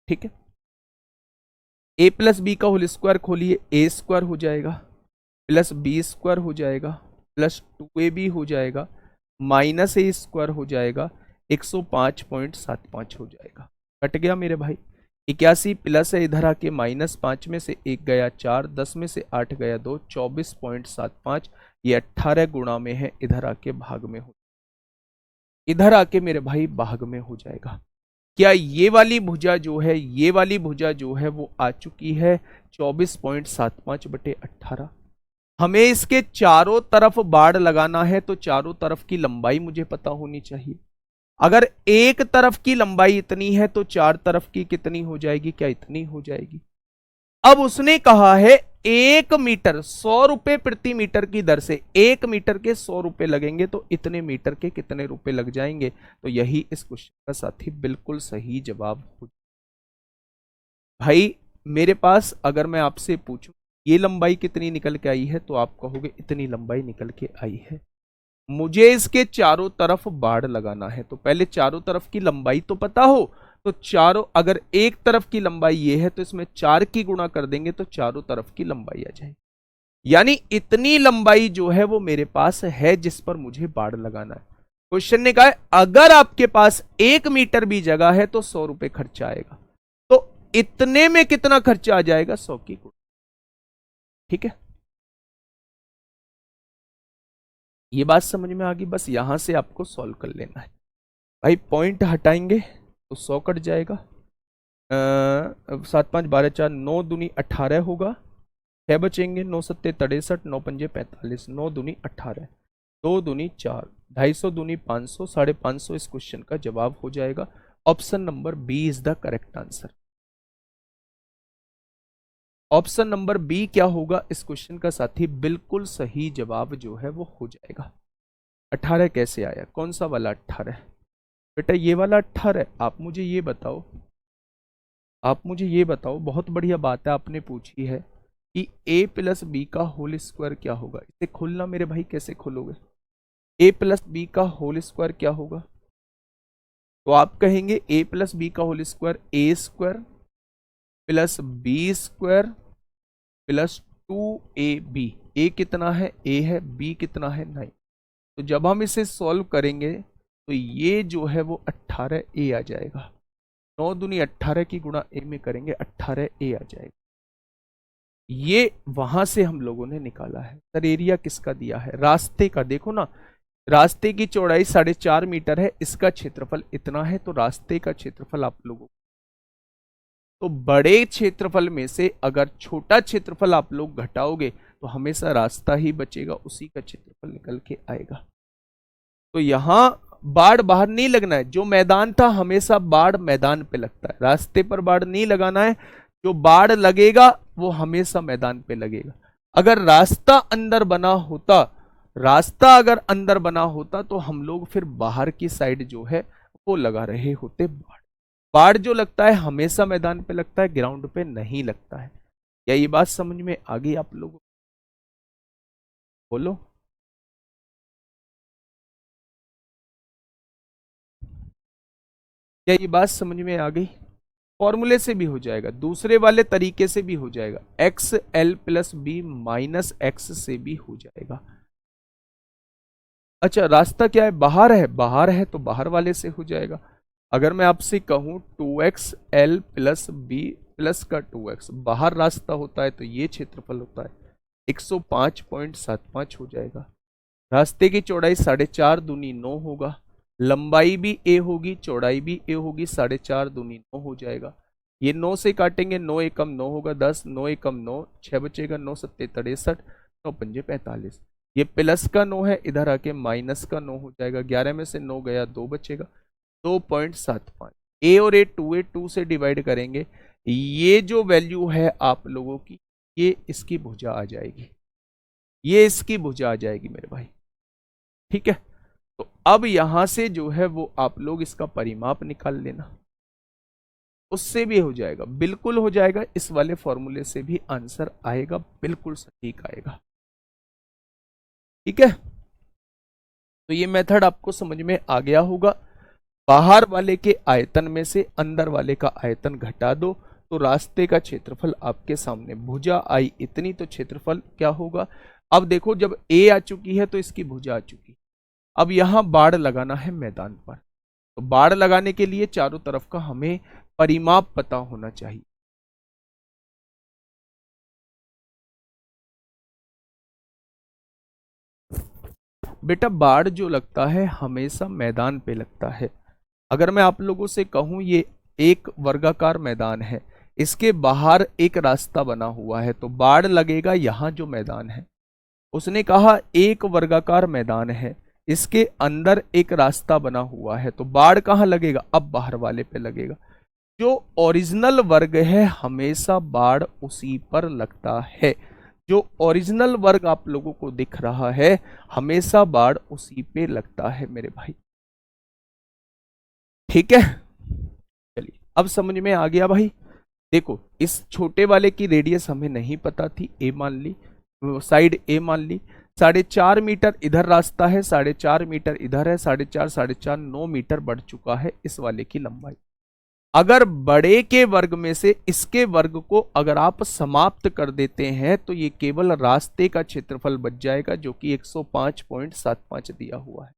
ठीक है, A+B का होल स्क्वायर खोलिए, A स्क्वायर हो जाएगा प्लस B स्क्वायर हो जाएगा प्लस 2AB हो जाएगा माइनस A स्क्वायर हो जाएगा, 105.75 हो जाएगा। कट गया मेरे भाई, 81 प्लस है, इधर आके -5 में से 1 गया 4, 10 में से 8 गया 2, 24.75, ये 18 गुणा में है, इधर आके भाग में हो, इधर आके मेरे भाई भाग में हो जाएगा। क्या ये वाली भुजा जो है, ये वाली भुजा जो है वो आ चुकी है 24.75/18। हमें इसके चारों तरफ बाड़ लगाना है तो चारों तरफ की लंबाई मुझे पता होनी चाहिए। अगर एक तरफ की लंबाई इतनी है तो चार तरफ की कितनी हो जाएगी, क्या इतनी हो जाएगी। अब उसने कहा है 1 मीटर 100 रुपए प्रति मीटर की दर से 1 मीटर के 100 रुपए लगेंगे, तो इतने मीटर के कितने रुपए लग जाएंगे। तो यही इस क्वेश्चन का साथी बिल्कुल सही जवाब हो। भाई मेरे पास अगर मैं आपसे पूछूं ये लंबाई कितनी निकल के आई है, तो आप कहोगे इतनी लंबाई निकल के आई है। मुझे इसके चारों तरफ बाड़ लगाना है, तो पहले चारों तरफ की लंबाई तो पता हो, तो चारों, अगर एक तरफ की लंबाई ये है तो इसमें 4 की गुणा कर देंगे तो चारों तरफ की लंबाई आ जाएगी। यानी इतनी लंबाई जो है वो मेरे पास है जिस पर मुझे बाड़ लगाना है। क्वेश्चन ने कहा है अगर आपके पास 1 मीटर भी जगह है तो 100 रुपए खर्चा आएगा, तो इतने में कितना खर्चा आ जाएगा, 100 की गुणा। ठीक है, ये बात समझ में आ गई। बस यहां से आपको सॉल्व कर लेना है। भाई पॉइंट हटाएंगे तो 100 कट जाएगा, 7 5 12 4, 9 दूनी 18 होगा, 6 बचेंगे, 9 सत्ते 63, 9 पंजे 45, 9 दूनी 18, 2 दूनी 4, 250 दूनी 500, 550 इस क्वेश्चन का जवाब हो जाएगा। Option number B is the correct answer. Option number B क्या होगा इस क्वेश्चन का साथी, बिल्कुल सही जवाब जो है वो हो जाएगा। 18 कैसे आया, कौन सा वाला 18, बेटा ये वाला 18। आप मुझे ये बताओ, आप मुझे ये बताओ, बहुत बढ़िया बात है आपने पूछी है कि a प्लस बी का होल स्क्वायर क्या होगा। इसे खोलना मेरे भाई, कैसे खोलोगे, a प्लस बी का होल स्क्वायर क्या होगा, तो आप कहेंगे a प्लस बी का whole square a square plus B square plus 2ab। a कितना है, a है, b कितना है 9। तो जब हम इसे सॉल्व करेंगे तो ये जो है वो 18a आ जाएगा। 9 दूनी 18 की गुणा a में करेंगे 18a आ जाएगा। ये वहां से हम लोगों ने निकाला है। सर एरिया किसका दिया है, रास्ते का। देखो ना, रास्ते की चौड़ाई 4.5 मीटर है, इसका क्षेत्रफल इतना है, तो रास्ते का क्षेत्रफल आप लोगों, तो बड़े क्षेत्रफल में से अगर छोटा क्षेत्रफल आप लोग घटाओगे तो हमेशा रास्ता ही बचेगा, उसी का क्षेत्रफल निकल के आएगा। तो यहां बाढ़ बाहर नहीं लगना है, जो मैदान था हमेशा बाढ़ मैदान पे लगता है, रास्ते पर बाढ़ नहीं लगाना है। जो बाढ़ लगेगा वो हमेशा मैदान पे लगेगा। अगर रास्ता अंदर बना होता, रास्ता अगर अंदर बना होता तो हम लोग फिर बाहर की साइड जो है वो लगा रहे होते बाढ़। बाढ़ जो लगता है हमेशा मैदान पे लगता है, ग्राउंड पे नहीं लगता है। क्या ये बात समझ में आ गई आप लोगों, बोलो। क्या ये बात समझ में आ गई। फॉर्मूले से भी हो जाएगा, दूसरे वाले तरीके से भी हो जाएगा, X L plus B minus X से भी हो जाएगा। अच्छा रास्ता क्या है, बाहर है, बाहर है तो बाहर वाले से हो जाएगा। अगर मैं आपसे कहूं 2x L plus B plus का 2x, बाहर रास्ता होता है तो ये क्षेत्रफल होता है 105.75 हो जाएगा। रास्ते की चौड़ाई 4.5 दूनी 9 होगा, लंबाई भी a होगी, चौड़ाई भी a होगी, 4.5 दूनी 9 हो जाएगा। ये 9 से काटेंगे, 9 एकम 9 होगा 10, 9 एकम 9, 6 बचेगा, 9 सत्ते 63, 9 पंजे 45। ये प्लस का 9 है, इधर आके माइनस का 9 हो जाएगा, 11 में से 9 गया 2 बचेगा, 2.75। a और a 2a 2 से डिवाइड करेंगे, ये जो वैल्यू है आप लोगों की, ये इसकी भुजा आ जाएगी, ये इसकी भुजा आ जाएगी मेरे भाई। ठीक है, तो अब यहां से जो है वो आप लोग इसका परिमाप निकाल लेना, उससे भी हो जाएगा, बिल्कुल हो जाएगा। इस वाले फॉर्मूले से भी आंसर आएगा, बिल्कुल सटीक आएगा। ठीक है, तो ये मेथड आपको समझ में आ गया होगा। बाहर वाले के आयतन में से अंदर वाले का आयतन घटा दो तो रास्ते का क्षेत्रफल आपके सामने, भुजा आई इतनी तो क्षेत्रफल क्या होगा। अब देखो जब a आ चुकी है तो इसकी भुजा आ चुकी। अब यहां बाड़ लगाना है मैदान पर, तो बाड़ लगाने के लिए चारों तरफ का हमें परिमाप पता होना चाहिए। बेटा बाढ़ जो लगता है हमेशा मैदान पे लगता है। अगर मैं आप लोगों से कहूं ये एक वर्गाकार मैदान है, इसके बाहर एक रास्ता बना हुआ है, तो बाढ़ लगेगा यहां जो मैदान है। उसने कहा एक वर्गाकार मैदान है, इसके अंदर एक रास्ता बना हुआ है, तो बाढ़ कहां लगेगा? अब बाहर वाले पे लगेगा। जो ओरिजिनल वर्ग है हमेशा बाढ़ उसी पर लगता है। जो ओरिजिनल वर्ग आप लोगों को दिख रहा है हमेशा बाढ़ उसी पे लगता है मेरे भाई। ठीक है, चलिए अब समझ में आ गया भाई। देखो इस छोटे वाले की रेडियस हमें नहीं पता थी, ए मान ली, साइड ए मान ली। 4.5 मीटर इधर रास्ता है, 4.5 मीटर इधर है, 4.5 4.5 9 मीटर बढ़ चुका है इस वाले की लंबाई। अगर बड़े के वर्ग में से इसके वर्ग को अगर आप समाप्त कर देते हैं तो ये केवल रास्ते का क्षेत्रफल बच जाएगा जो कि 105.75 दिया हुआ है।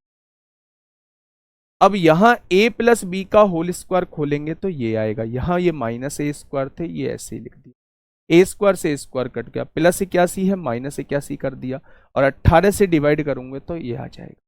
अब यहां a प्लस बी का होल स्क्वायर खोलेंगे तो ये आएगा, यहां ये माइनस ए स्क्वायर थे, ये ऐसे ही लिख दिया। ए स्क्वायर से स्क्वायर कट गया, प्लस 81 है माइनस 81 कर दिया, और 18 से डिवाइड करूंगे तो ये आ जाएगा।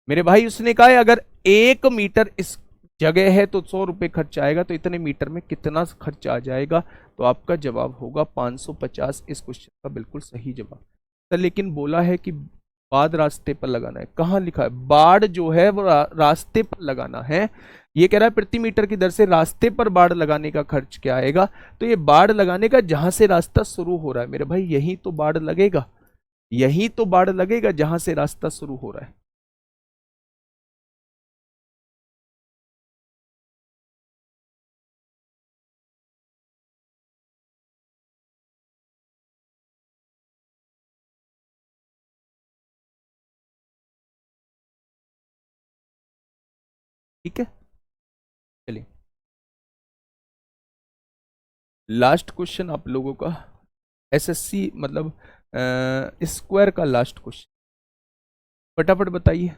मेरे भाई उसने कहा है अगर 1 मीटर इस जगह है तो 100 रुपये खर्च आएगा, तो इतने मीटर में कितना खर्च आ जाएगा? तो आपका जवाब होगा 550। इस क्वेश्चन का बिल्कुल सही जवाब। तो लेकिन बोला है कि बाढ़ रास्ते पर लगाना है, कहाँ लिखा है? बाढ़ जो है वो रास्ते पर लगाना है। ये कह रहा है प्रति मीटर की दर से रास्ते पर बाढ़ लगाने का खर्च क्या आएगा? तो ये बाढ़ लगाने का जहां से रास्ता शुरू हो रहा है मेरे भाई, यही तो बाढ़ लगेगा, यही तो बाढ़ लगेगा जहां से रास्ता शुरू हो रहा है। ठीक है, चलिए लास्ट क्वेश्चन आप लोगों का, एसएससी मतलब स्क्वायर का लास्ट क्वेश्चन, फटाफट बताइए।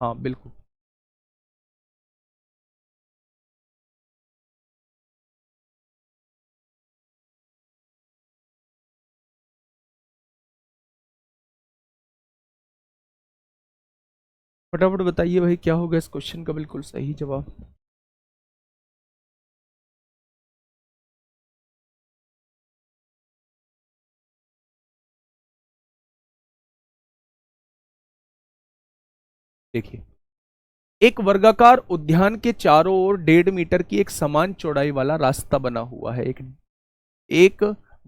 हाँ बिल्कुल। फटाफट बताइए भाई क्या होगा इस क्वेश्चन का बिल्कुल सही जवाब। देखिए एक वर्गाकार उद्यान के चारों ओर 1.5 मीटर की एक समान चौड़ाई वाला रास्ता बना हुआ है। एक एक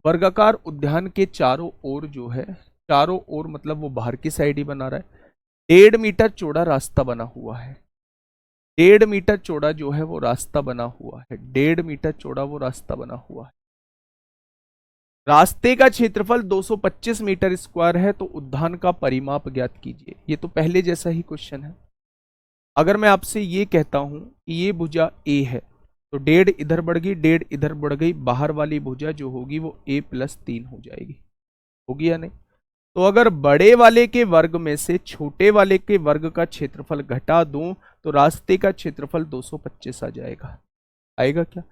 वर्गाकार उद्यान के चारों ओर जो है, चारों ओर मतलब वो बाहर की साइड ही बना रहा है, 1.5 मीटर चौड़ा रास्ता बना हुआ है। 1.5 मीटर चौड़ा जो है वो रास्ता बना हुआ है, 1.5 मीटर चौड़ा वो रास्ता बना हुआ है। रास्ते का क्षेत्रफल 225 मीटर स्क्वायर है, तो उद्यान का परिमाप ज्ञात कीजिए। ये तो पहले जैसा ही क्वेश्चन है। अगर मैं आपसे ये कहता हूं कि ये भुजा ए है, तो 1.5 इधर बढ़ गई, 1.5 इधर बढ़ गई, बाहर वाली भुजा जो होगी वो a प्लस 3 हो जाएगी, होगी या नहीं? तो अगर बड़े वाले के वर्ग में से छोटे वाले के वर्ग का क्षेत्रफल घटा दूं तो रास्ते का क्षेत्रफल 225 आ जाएगा। आएगा क्या?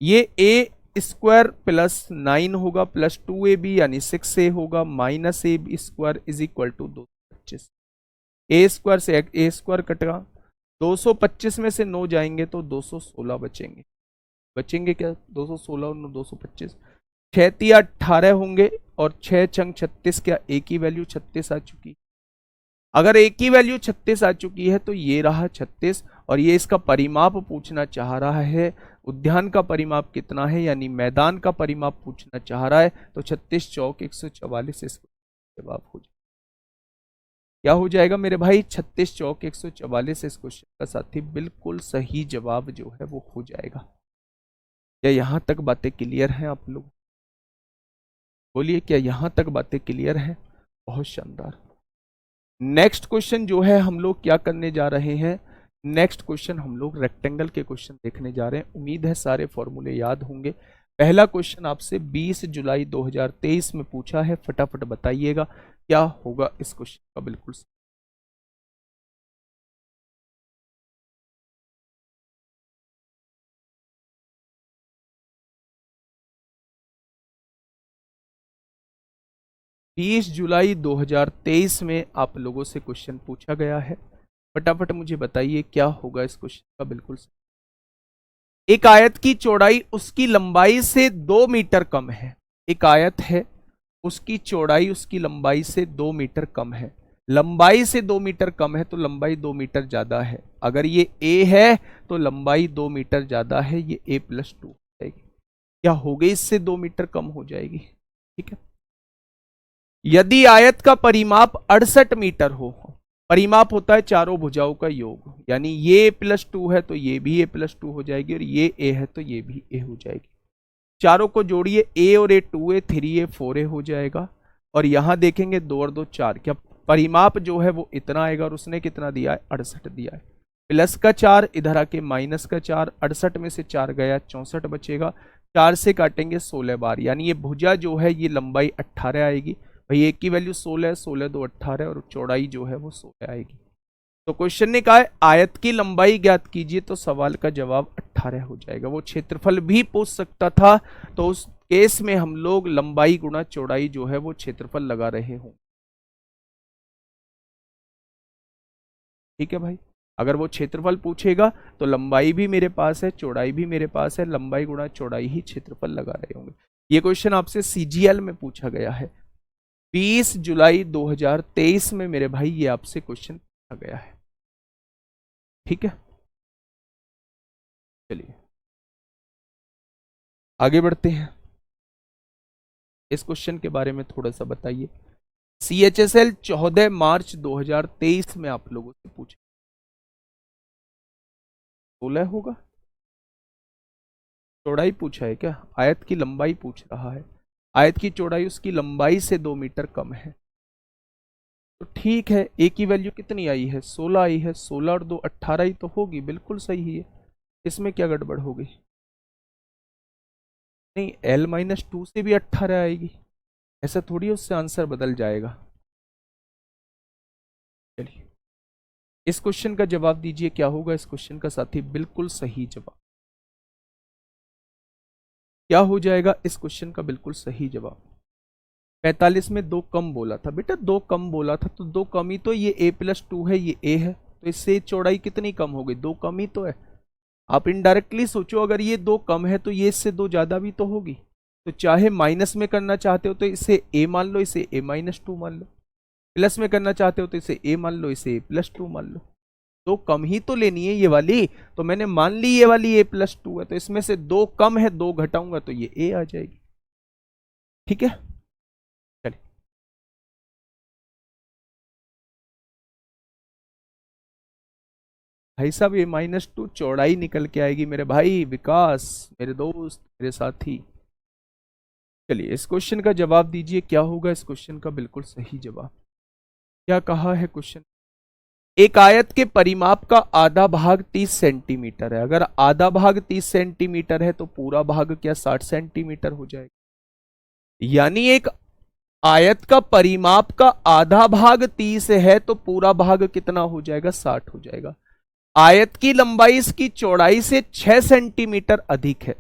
ये a स्क्वायर प्लस 9 होगा प्लस 2ab यानी 6a होगा, minus A square is equal to 225। A square से ए स्क्वायर कटेगा, 225 में से 9 जाएंगे तो 216 बचेंगे। बचेंगे क्या? 216 और 225, 6 तिया 18 होंगे, और 6 छंग 36, क्या एक ही वैल्यू 36 आ चुकी? अगर एक ही वैल्यू 36 आ चुकी है तो ये रहा 36, और ये इसका परिमाप पूछना चाह रहा है। उद्यान का परिमाप कितना है यानी मैदान का परिमाप पूछना चाह रहा है, तो 36 चौक 144 इसका जवाब हो जाए। क्या हो जाएगा मेरे भाई? 36 चौक 144 इस क्वेश्चन का साथी बिल्कुल सही जवाब जो है वो हो जाएगा। क्या यहां तक बातें क्लियर हैं आप लोग? बोलिए क्या यहां तक बातें क्लियर हैं? बहुत शानदार। नेक्स्ट क्वेश्चन जो है हम लोग क्या करने जा रहे हैं? नेक्स्ट क्वेश्चन हम लोग रेक्टेंगल के क्वेश्चन देखने जा रहे हैं। उम्मीद है सारे फॉर्मूले याद होंगे। पहला क्वेश्चन आपसे 20 जुलाई 2023 में पूछा है, फटाफट बताइएगा क्या होगा इस क्वेश्चन का बिल्कुल 20 जुलाई 2023 में आप लोगों से क्वेश्चन पूछा गया है। फटाफट मुझे बताइए क्या होगा इस क्वेश्चन का बिल्कुल सही। एक आयत की चौड़ाई उसकी लंबाई से 2 मीटर कम है। एक आयत है, उसकी चौड़ाई उसकी लंबाई से 2 मीटर कम है। लंबाई से 2 मीटर कम है तो लंबाई 2 मीटर ज्यादा है। अगर ये a है तो लंबाई 2 मीटर ज्यादा है, ये a+2 हो जाएगी। क्या हो गई, इससे 2 मीटर कम हो जाएगी। ठीक है। यदि आयत का परिमाप 68 मीटर हो, परिमाप होता है चारों भुजाओं का योग, यानी ये a+2 है तो ये भी a+2 हो जाएगी, और ये a है तो ये भी a हो जाएगी। चारों को जोड़िए, a और a 2a 3a 4a हो जाएगा। और यहां देखेंगे 2 और 2 4, क्या परिमाप जो है वो इतना आएगा, और उसने कितना दिया है, 68 दिया है। प्लस का 4 इधर आके माइनस का 4, 68 में से 4 गया 64 बचेगा। 4 से काटेंगे 16 बार, यानी ये भुजा जो है ये लंबाई 18 आएगी। भाई एक की वैल्यू 16 है, 16 2 18, और चौड़ाई जो है वो 16 आएगी। तो क्वेश्चन ने कहा है आयत की लंबाई ज्ञात कीजिए, तो सवाल का जवाब 18 हो जाएगा। वो क्षेत्रफल भी पूछ सकता था, तो उस केस में हम लोग लंबाई गुणा चौड़ाई जो है वो क्षेत्रफल लगा रहे हों। ठीक है भाई, अगर वो क्षेत्रफल पूछेगा तो लंबाई भी मेरे पास है, चौड़ाई भी मेरे पास है, लंबाई गुणा चौड़ाई ही क्षेत्रफल लगा रहे होंगे। ये क्वेश्चन आपसे सीजीएल में पूछा गया है 20 जुलाई 2023 में मेरे भाई, ये आपसे क्वेश्चन पूछा गया है। ठीक है, चलिए आगे बढ़ते हैं। इस क्वेश्चन के बारे में थोड़ा सा बताइए। CHSL 14 मार्च 2023 में आप लोगों से पूछा, 16 होगा। चौड़ाई पूछा है क्या, आयत की लंबाई पूछ रहा है। आयत की चौड़ाई उसकी लंबाई से 2 मीटर कम है। तो ठीक है, ए की वैल्यू कितनी आई है, 16 आई है। 16 और 2 18 ही तो होगी, बिल्कुल सही है। इसमें क्या गड़बड़ हो गई, नहीं L-2 से भी 18 आएगी, ऐसा थोड़ी उससे आंसर बदल जाएगा। चलिए इस क्वेश्चन का जवाब दीजिए, क्या होगा इस क्वेश्चन का साथी, बिल्कुल सही जवाब क्या हो जाएगा इस क्वेश्चन का बिल्कुल सही जवाब। 45 में 2 कम बोला था बेटा, 2 कम बोला था तो 2 कम ही तो, ये a+2 है, ये a है, तो इससे चौड़ाई कितनी कम हो गई, 2 कम ही तो है। आप इनडायरेक्टली सोचो, अगर ये 2 कम है तो ये इससे 2 ज्यादा भी तो होगी। तो चाहे माइनस में करना चाहते हो तो इसे a मान लो, इसे a-2 मान लो। प्लस में करना चाहते हो तो इसे a मान लो, इसे a+2 मान लो। 2 कम ही तो लेनी है ये वाली, तो मैंने मान ली ये वाली a+2 है, तो इसमें से 2 कम है, 2 घटाऊंगा तो ये a आ जाएगी। ठीक है, चलिए भाई साहब ये -2 चौड़ाई निकल के आएगी मेरे भाई विकास, मेरे दोस्त, मेरे साथी। चलिए इस क्वेश्चन का जवाब दीजिए, क्या होगा इस क्वेश्चन का बिल्कुल सही जवाब। क्या कहा है क्वेश्चन, एक आयत के परिमाप का आधा भाग 30 सेंटीमीटर है। अगर आधा भाग 30 सेंटीमीटर है तो पूरा भाग क्या 60 सेंटीमीटर हो जाएगा। यानी एक आयत का परिमाप का आधा भाग 30 है तो पूरा भाग कितना हो जाएगा, 60 हो जाएगा। आयत की लंबाई इसकी चौड़ाई से 6 सेंटीमीटर अधिक है।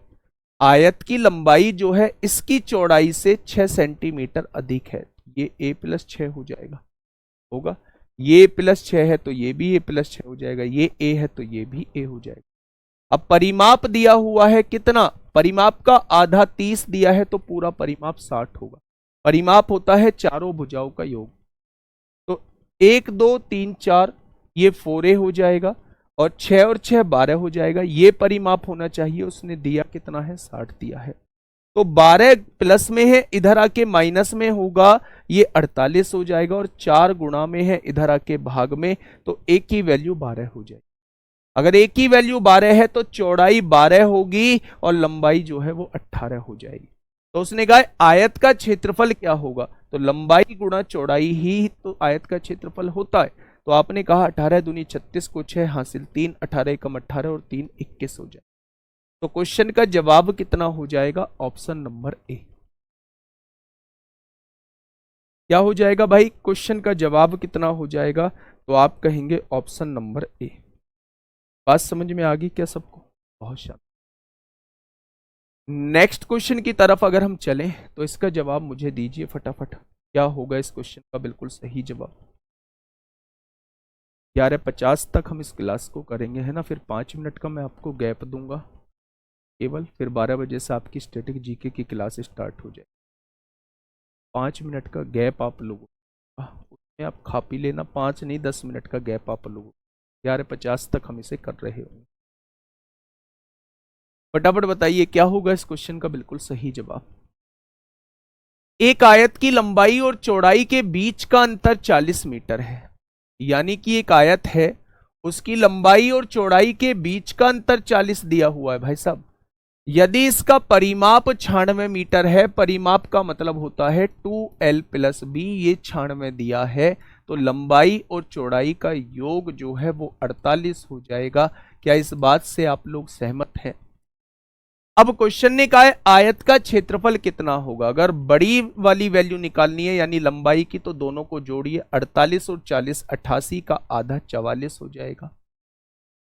आयत की लंबाई जो है इसकी चौड़ाई से 6 सेंटीमीटर अधिक है, ये a+6 हो जाएगा, होगा। ये +6 है तो ये भी a+6 हो जाएगा, ये a है तो ये भी a हो जाएगा। अब परिमाप दिया हुआ है कितना, परिमाप का आधा 30 दिया है तो पूरा परिमाप 60 होगा। परिमाप होता है चारों भुजाओं का योग, तो 1 2 3 4 ये 4a हो जाएगा, और 6 और 6 12 हो जाएगा। ये परिमाप होना चाहिए, उसने दिया कितना है, 60 दिया है। तो 12 प्लस में है, इधर आके माइनस में होगा, ये 48 हो जाएगा। और 4 गुणा में है, इधर आके भाग में, तो एक की वैल्यू 12 हो जाएगी। अगर एक की वैल्यू 12 है तो चौड़ाई 12 होगी और लंबाई जो है वो 18 हो जाएगी। तो उसने कहा आयत का क्षेत्रफल क्या होगा, तो लंबाई गुणा चौड़ाई ही तो आयत का क्षेत्रफल होता है। तो आपने कहा 18 दूनी 36 को 6 हासिल 3, 18 एकम 18 और 3 21 हो जाए। तो क्वेश्चन का जवाब कितना हो जाएगा, ऑप्शन नंबर ए। क्या हो जाएगा भाई, क्वेश्चन का जवाब कितना हो जाएगा, तो आप कहेंगे ऑप्शन नंबर ए। बात समझ में आ गई क्या सबको, बहुत शानदार। नेक्स्ट क्वेश्चन की तरफ अगर हम चलें तो इसका जवाब मुझे दीजिए फटाफट। क्या होगा इस क्वेश्चन का बिल्कुल सही जवाब? 11:50 तक हम इस क्लास को करेंगे, है ना। फिर 5 मिनट का मैं आपको गैप दूंगा केवल, फिर 12 बजे से आपकी स्टैटिक जीके की क्लास स्टार्ट हो जाए। 5 मिनट का गैप आप लोगों का, उसमें आप खा पी लेना। 5 नहीं 10 मिनट का गैप आप लोगों, 11:50 तक हम इसे कर रहे होंगे। फटाफट बताइए क्या होगा इस क्वेश्चन का बिल्कुल सही जवाब? एक आयत की लंबाई और चौड़ाई के बीच का अंतर 40 मीटर है। यानी कि एक आयत है, उसकी लंबाई और चौड़ाई के बीच का अंतर 40 दिया हुआ है भाई साहब। यदि इसका परिमाप 96 मीटर है, परिमाप का मतलब होता है 2l+b, ये 96 दिया है, तो लंबाई और चौड़ाई का योग जो है वो 48 हो जाएगा। क्या इस बात से आप लोग सहमत हैं? अब क्वेश्चन ने कहा है आयत का क्षेत्रफल कितना होगा। अगर बड़ी वाली वैल्यू निकालनी है यानी लंबाई की, तो दोनों को जोड़िए, 48 और 40, 88 का आधा 44 हो जाएगा।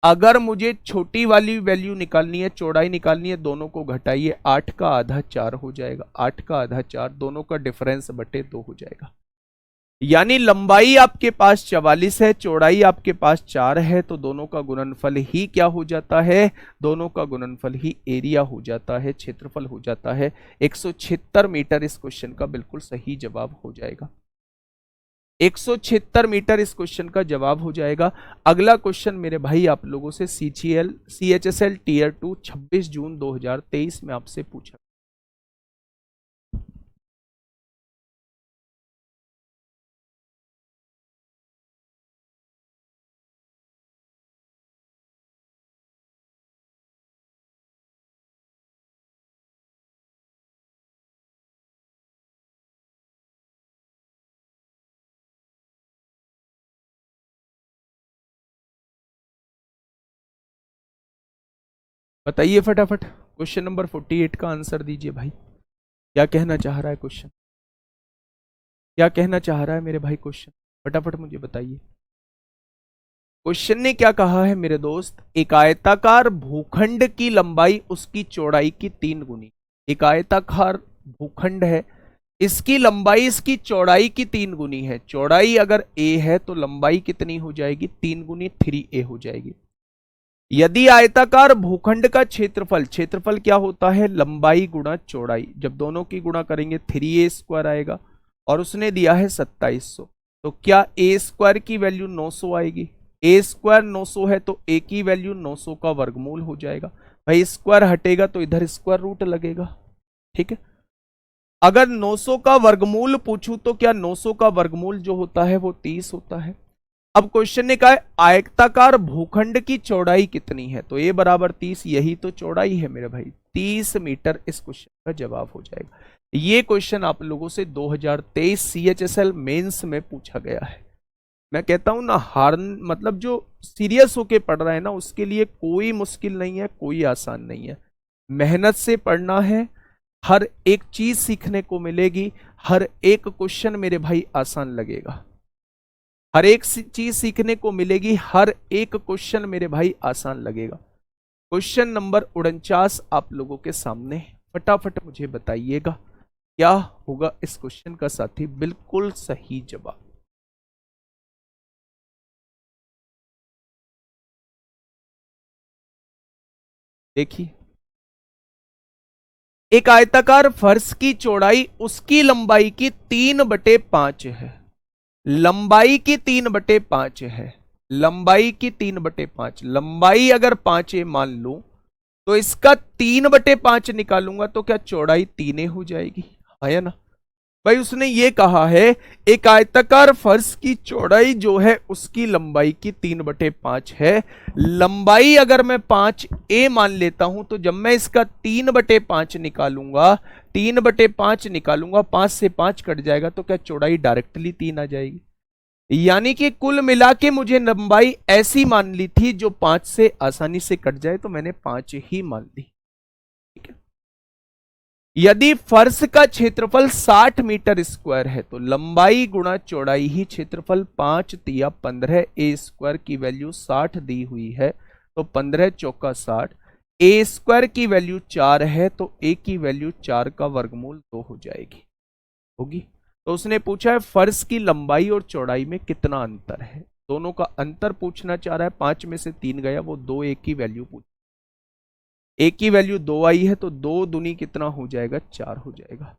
अगर मुझे छोटी वाली वैल्यू निकालनी है, चौड़ाई निकालनी है, दोनों को घटाइए, 8 का आधा 4 हो जाएगा। 8 का आधा 4, दोनों का डिफरेंस बटे 2 हो जाएगा। यानी लंबाई आपके पास 44 है, चौड़ाई आपके पास 4 है, तो दोनों का गुणनफल ही क्या हो जाता है? दोनों का गुणनफल ही एरिया हो जाता है, क्षेत्रफल हो जाता है। 176 मीटर इस क्वेश्चन का बिल्कुल सही जवाब हो जाएगा। 176 मीटर इस क्वेश्चन का जवाब हो जाएगा। अगला क्वेश्चन मेरे भाई आप लोगों से CHSL टीयर 2 26 जून 2023 में आपसे पूछा। बताइए फटाफट, क्वेश्चन नंबर 48 का आंसर दीजिए भाई। क्या कहना चाह रहा है क्वेश्चन? क्या कहना चाह रहा है मेरे भाई क्वेश्चन? फटाफट मुझे बताइए। क्वेश्चन ने क्या कहा है मेरे दोस्त? एक आयताकार भूखंड की लंबाई उसकी चौड़ाई की 3 गुनी। एक आयताकार भूखंड है, इसकी लंबाई इसकी चौड़ाई की 3 गुनी है। चौड़ाई अगर a है तो लंबाई कितनी हो जाएगी? 3 गुनी 3a हो जाएगी। यदि आयताकार भूखंड का क्षेत्रफल, क्षेत्रफल क्या होता है? लंबाई गुणा चौड़ाई, जब दोनों की गुणा करेंगे 3a² आएगा, और उसने दिया है 2700, तो क्या a² की वैल्यू 900 आएगी? a² 900 है तो a की वैल्यू 900 का वर्गमूल हो जाएगा। भाई स्क्वायर हटेगा तो इधर स्क्वायर रूट लगेगा, ठीक है। अगर 900 का वर्गमूल पूछूं तो क्या 900 का वर्गमूल जो होता है वो 30 होता है। अब क्वेश्चन ने कहा है आयताकार भूखंड की चौड़ाई कितनी है, तो a बराबर 30, यही तो चौड़ाई है मेरे भाई, 30 मीटर इस क्वेश्चन का जवाब हो जाएगा। ये क्वेश्चन आप लोगों से 2023 CHSL मेंस में पूछा गया है। मैं कहता हूं ना, हार मतलब जो सीरियस होके पढ़ रहा है ना, उसके लिए कोई मुश्किल नहीं है, कोई आसान नहीं है। मेहनत से पढ़ना है, हर एक चीज सीखने को मिलेगी, हर एक क्वेश्चन मेरे भाई आसान लगेगा, हर एक चीज सीखने को मिलेगी, हर एक क्वेश्चन मेरे भाई आसान लगेगा। क्वेश्चन नंबर 49 आप लोगों के सामने, फटाफट मुझे बताइएगा क्या होगा इस क्वेश्चन का साथी बिल्कुल सही जवाब। देखिए, एक आयताकार फर्श की चौड़ाई उसकी लंबाई की 3/5 है। लंबाई की 3/5 है, लंबाई की 3/5, लंबाई अगर 5 मान लू तो इसका 3/5 निकालूंगा तो क्या चौड़ाई 3 हो जाएगी, है ना। भाई उसने ये कहा है एक आयताकार फर्श की चौड़ाई जो है उसकी लंबाई की 3/5 है। लंबाई अगर मैं 5a मान लेता हूं तो जब मैं इसका 3/5 निकालूंगा, 3/5 निकालूंगा, 5 से 5 कट जाएगा, तो क्या चौड़ाई डायरेक्टली 3 आ जाएगी। यानी कि कुल मिला के मुझे लंबाई ऐसी मान ली थी जो 5 से आसानी से कट जाए, तो मैंने 5 ही मान ली, ठीक है। यदि फर्श का क्षेत्रफल 60 मीटर स्क्वायर है तो लंबाई गुणा चौड़ाई ही क्षेत्रफल, 5 तिया 15, a² की वैल्यू 60 दी हुई है, तो 15 चौका 60, a² की वैल्यू 4 है तो a की वैल्यू 4 का वर्गमूल 2 हो जाएगी, होगी। तो उसने पूछा है फर्श की लंबाई और चौड़ाई में कितना अंतर है, दोनों का अंतर पूछना चाह रहा है। 5 में से 3 गया, वो 2 एक की वैल्यू पूछ, एक की वैल्यू 2 आई है तो 2 दूनी कितना हो जाएगा, 4 हो जाएगा।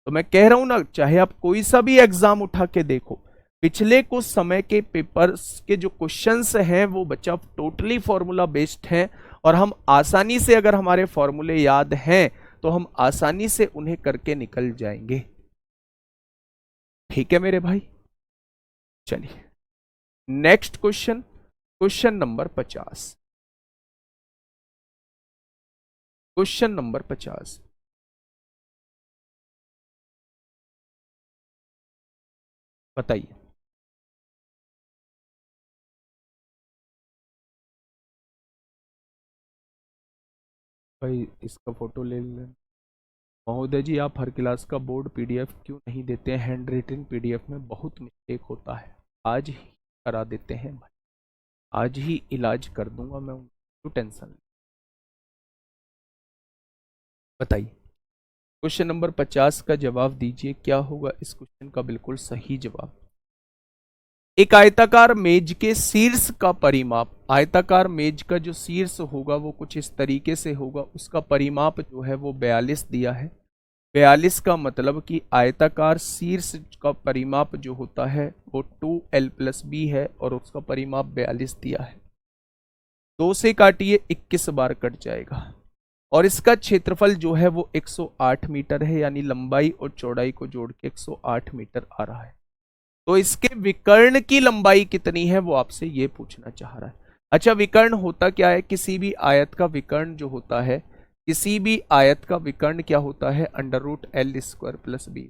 तो मैं कह रहा हूं ना, चाहे आप कोई सा भी एग्जाम उठा के देखो, पिछले कुछ समय के पेपर्स के जो क्वेश्चंस हैं वो बच्चा टोटली फॉर्मूला बेस्ड हैं, और हम आसानी से, अगर हमारे फॉर्मूले याद हैं तो हम आसानी से उन्हें करके निकल जाएंगे। ठीक है मेरे भाई, चलिए next question, question number 50। Question number 50, बताइए। भाई इसका फोटो ले लें। महोदय जी, आप हर क्लास का बोर्ड पीडीएफ क्यों नहीं देते हैं? हैंड रिटन पीडीएफ में बहुत मिस्टेक होता है। आज ही करा देते हैं भाई, आज ही इलाज कर दूंगा मैं, क्यों टेंशन। बताइए क्वेश्चन नंबर 50 का जवाब दीजिए, क्या होगा इस क्वेश्चन का बिल्कुल सही जवाब। एक आयताकार मेज के शीर्ष का परिमाप, आयताकार मेज का जो शीर्ष होगा वो कुछ इस तरीके से होगा, उसका परिमाप जो है वो 42 दिया है। 42 का मतलब कि आयताकार शीर्ष का परिमाप जो होता है वो 2l+b है, और उसका परिमाप 42 दिया है। 2 से काटिए 21 बार कट जाएगा, और इसका क्षेत्रफल जो है वो 108 मीटर है, यानी लंबाई और चौड़ाई को जोड़ के 108 मीटर आ रहा है। तो इसके विकर्ण की लंबाई कितनी है वो आपसे ये पूछना चाह रहा है। अच्छा, विकर्ण होता क्या है? किसी भी आयत का विकर्ण जो होता है, किसी भी आयत का विकर्ण क्या होता है? √L² + b।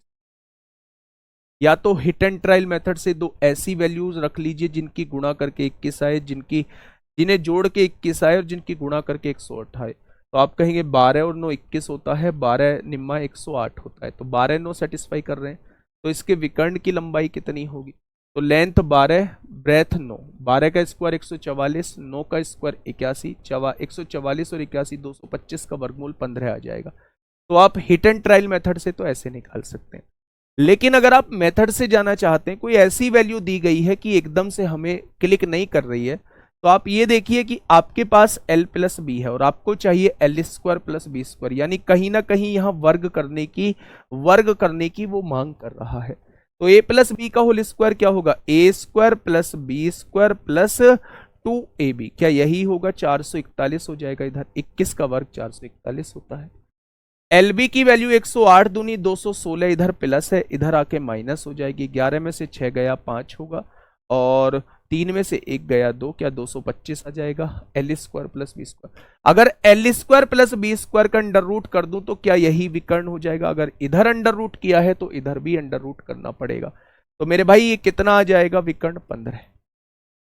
या तो हिट एंड ट्रायल मेथड से दो ऐसी वैल्यूज रख लीजिए जिनकी गुणा करके 21 आए, जिन्हें जोड़ के 21 आए, और जिनकी गुणा करके 108 आए। तो आप कहेंगे 12 और 9 21 होता है, 12 निम्मा 108 होता है, तो 12 9 सेटिस्फाई कर रहे हैं। तो इसके विकर्ण की लंबाई कितनी होगी? तो लेंथ 12, ब्रेथ 9, 12 का स्क्वायर 144, 9 का स्क्वायर 81, 144 और 81 225 का वर्गमूल 15 आ जाएगा। तो आप हिट एंड ट्रायल मेथड से तो ऐसे निकाल सकते हैं। लेकिन अगर आप मेथड से जाना चाहते हैं, कोई ऐसी वैल्यू दी गई है कि एकदम से हमें क्लिक नहीं कर रही है, तो आप ये देखिए कि आपके पास l+b है और आपको चाहिए L² + b², यानी कहीं ना कहीं यहां वर्ग करने की वो मांग कर रहा है। तो a+b का होल स्क्वायर क्या होगा? a² + b² + 2ab, क्या यही होगा? 441 हो जाएगा। इधर 21 का वर्ग 441 होता है। LB की वैल्यू 108 दूनी 216, इधर प्लस है, इधर आके माइनस हो जाएगी। 11 में से 6 गया 5 होगा, और 3 में से 1 गया 2, क्या 225 आ जाएगा। L² + b²। अगर L² + b² का अंडर रूट कर दूं तो क्या यही विकर्ण हो जाएगा? अगर इधर अंडर रूट किया है तो इधर भी अंडर रूट करना पड़ेगा। तो मेरे भाई ये कितना आ जाएगा विकर्ण? 15।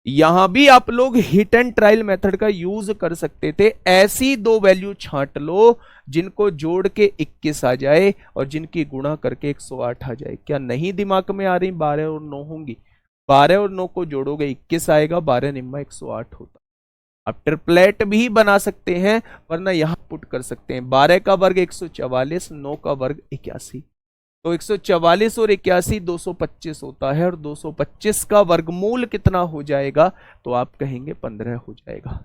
यहां भी आप लोग हिट एंड ट्रायल मेथड का यूज कर सकते थे। ऐसी दो वैल्यू छांट लो जिनको जोड़ के 21 आ जाए और जिनकी गुणा करके 108 आ जाए। क्या नहीं दिमाग में आ रही? 12 और 9 होंगी, 12 और 9 को जोड़ोगे 21 आएगा, 12 निम्मा 108 होता। आप ट्रिपलेट भी बना सकते हैं, वरना यहां पुट कर सकते हैं। 12 का वर्ग 144, 9 का वर्ग 81, तो 144 और 81 225 होता है, और 225 का वर्गमूल कितना हो जाएगा? तो आप कहेंगे 15 हो जाएगा।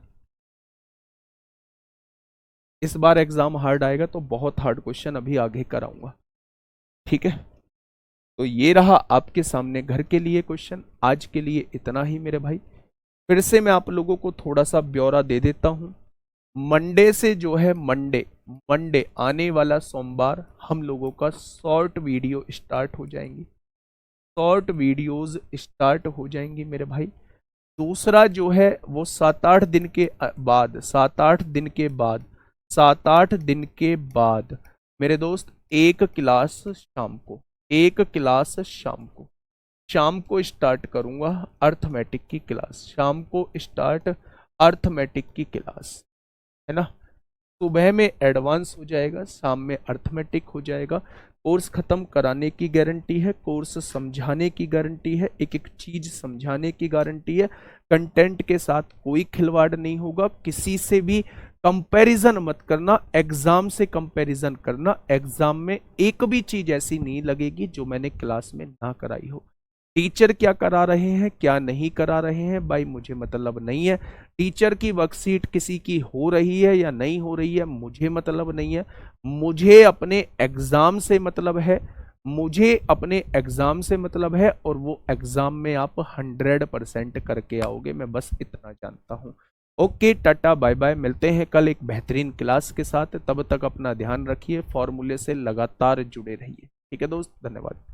इस बार एग्जाम हार्ड आएगा तो बहुत हार्ड क्वेश्चन अभी आगे कराऊंगा, ठीक है। तो ये रहा आपके सामने घर के लिए क्वेश्चन। आज के लिए इतना ही मेरे भाई। फिर से मैं आप लोगों को थोड़ा सा ब्यौरा दे देता हूं। मंडे से जो है, मंडे आने वाला सोमवार हम लोगों का शॉर्ट वीडियो स्टार्ट हो जाएंगी, शॉर्ट वीडियोस स्टार्ट हो जाएंगी मेरे भाई। दूसरा जो है वो 7-8 दिन के बाद, 7-8 दिन के बाद मेरे दोस्त एक क्लास शाम को स्टार्ट करूंगा अर्थमेटिक की क्लास। शाम को स्टार्ट अर्थमेटिक की क्लास, है ना। सुबह में एडवांस हो जाएगा, शाम में अर्थमेटिक हो जाएगा। कोर्स खत्म कराने की गारंटी है, कोर्स समझाने की गारंटी है, एक एक चीज समझाने की गारंटी है। कंटेंट के साथ कोई खिलवाड़ नहीं होगा, किसी से भी कंपैरिजन मत करना, एग्जाम से कंपैरिजन करना। एग्जाम में एक भी चीज ऐसी नहीं लगेगी जो मैंने क्लास में ना कराई हो। टीचर क्या करा रहे हैं क्या नहीं करा रहे हैं भाई मुझे मतलब नहीं है। टीचर की वर्कशीट किसी की हो रही है या नहीं हो रही है मुझे मतलब नहीं है। मुझे अपने एग्जाम से मतलब है, मुझे अपने एग्जाम से मतलब है, और वो एग्जाम में आप 100% करके आओगे, मैं बस इतना जानता हूं। ओके टाटा बाय बाय, मिलते हैं कल एक बेहतरीन क्लास के साथ। तब तक अपना ध्यान रखिए, फॉर्मूले से लगातार जुड़े रहिए। ठीक है दोस्त, धन्यवाद।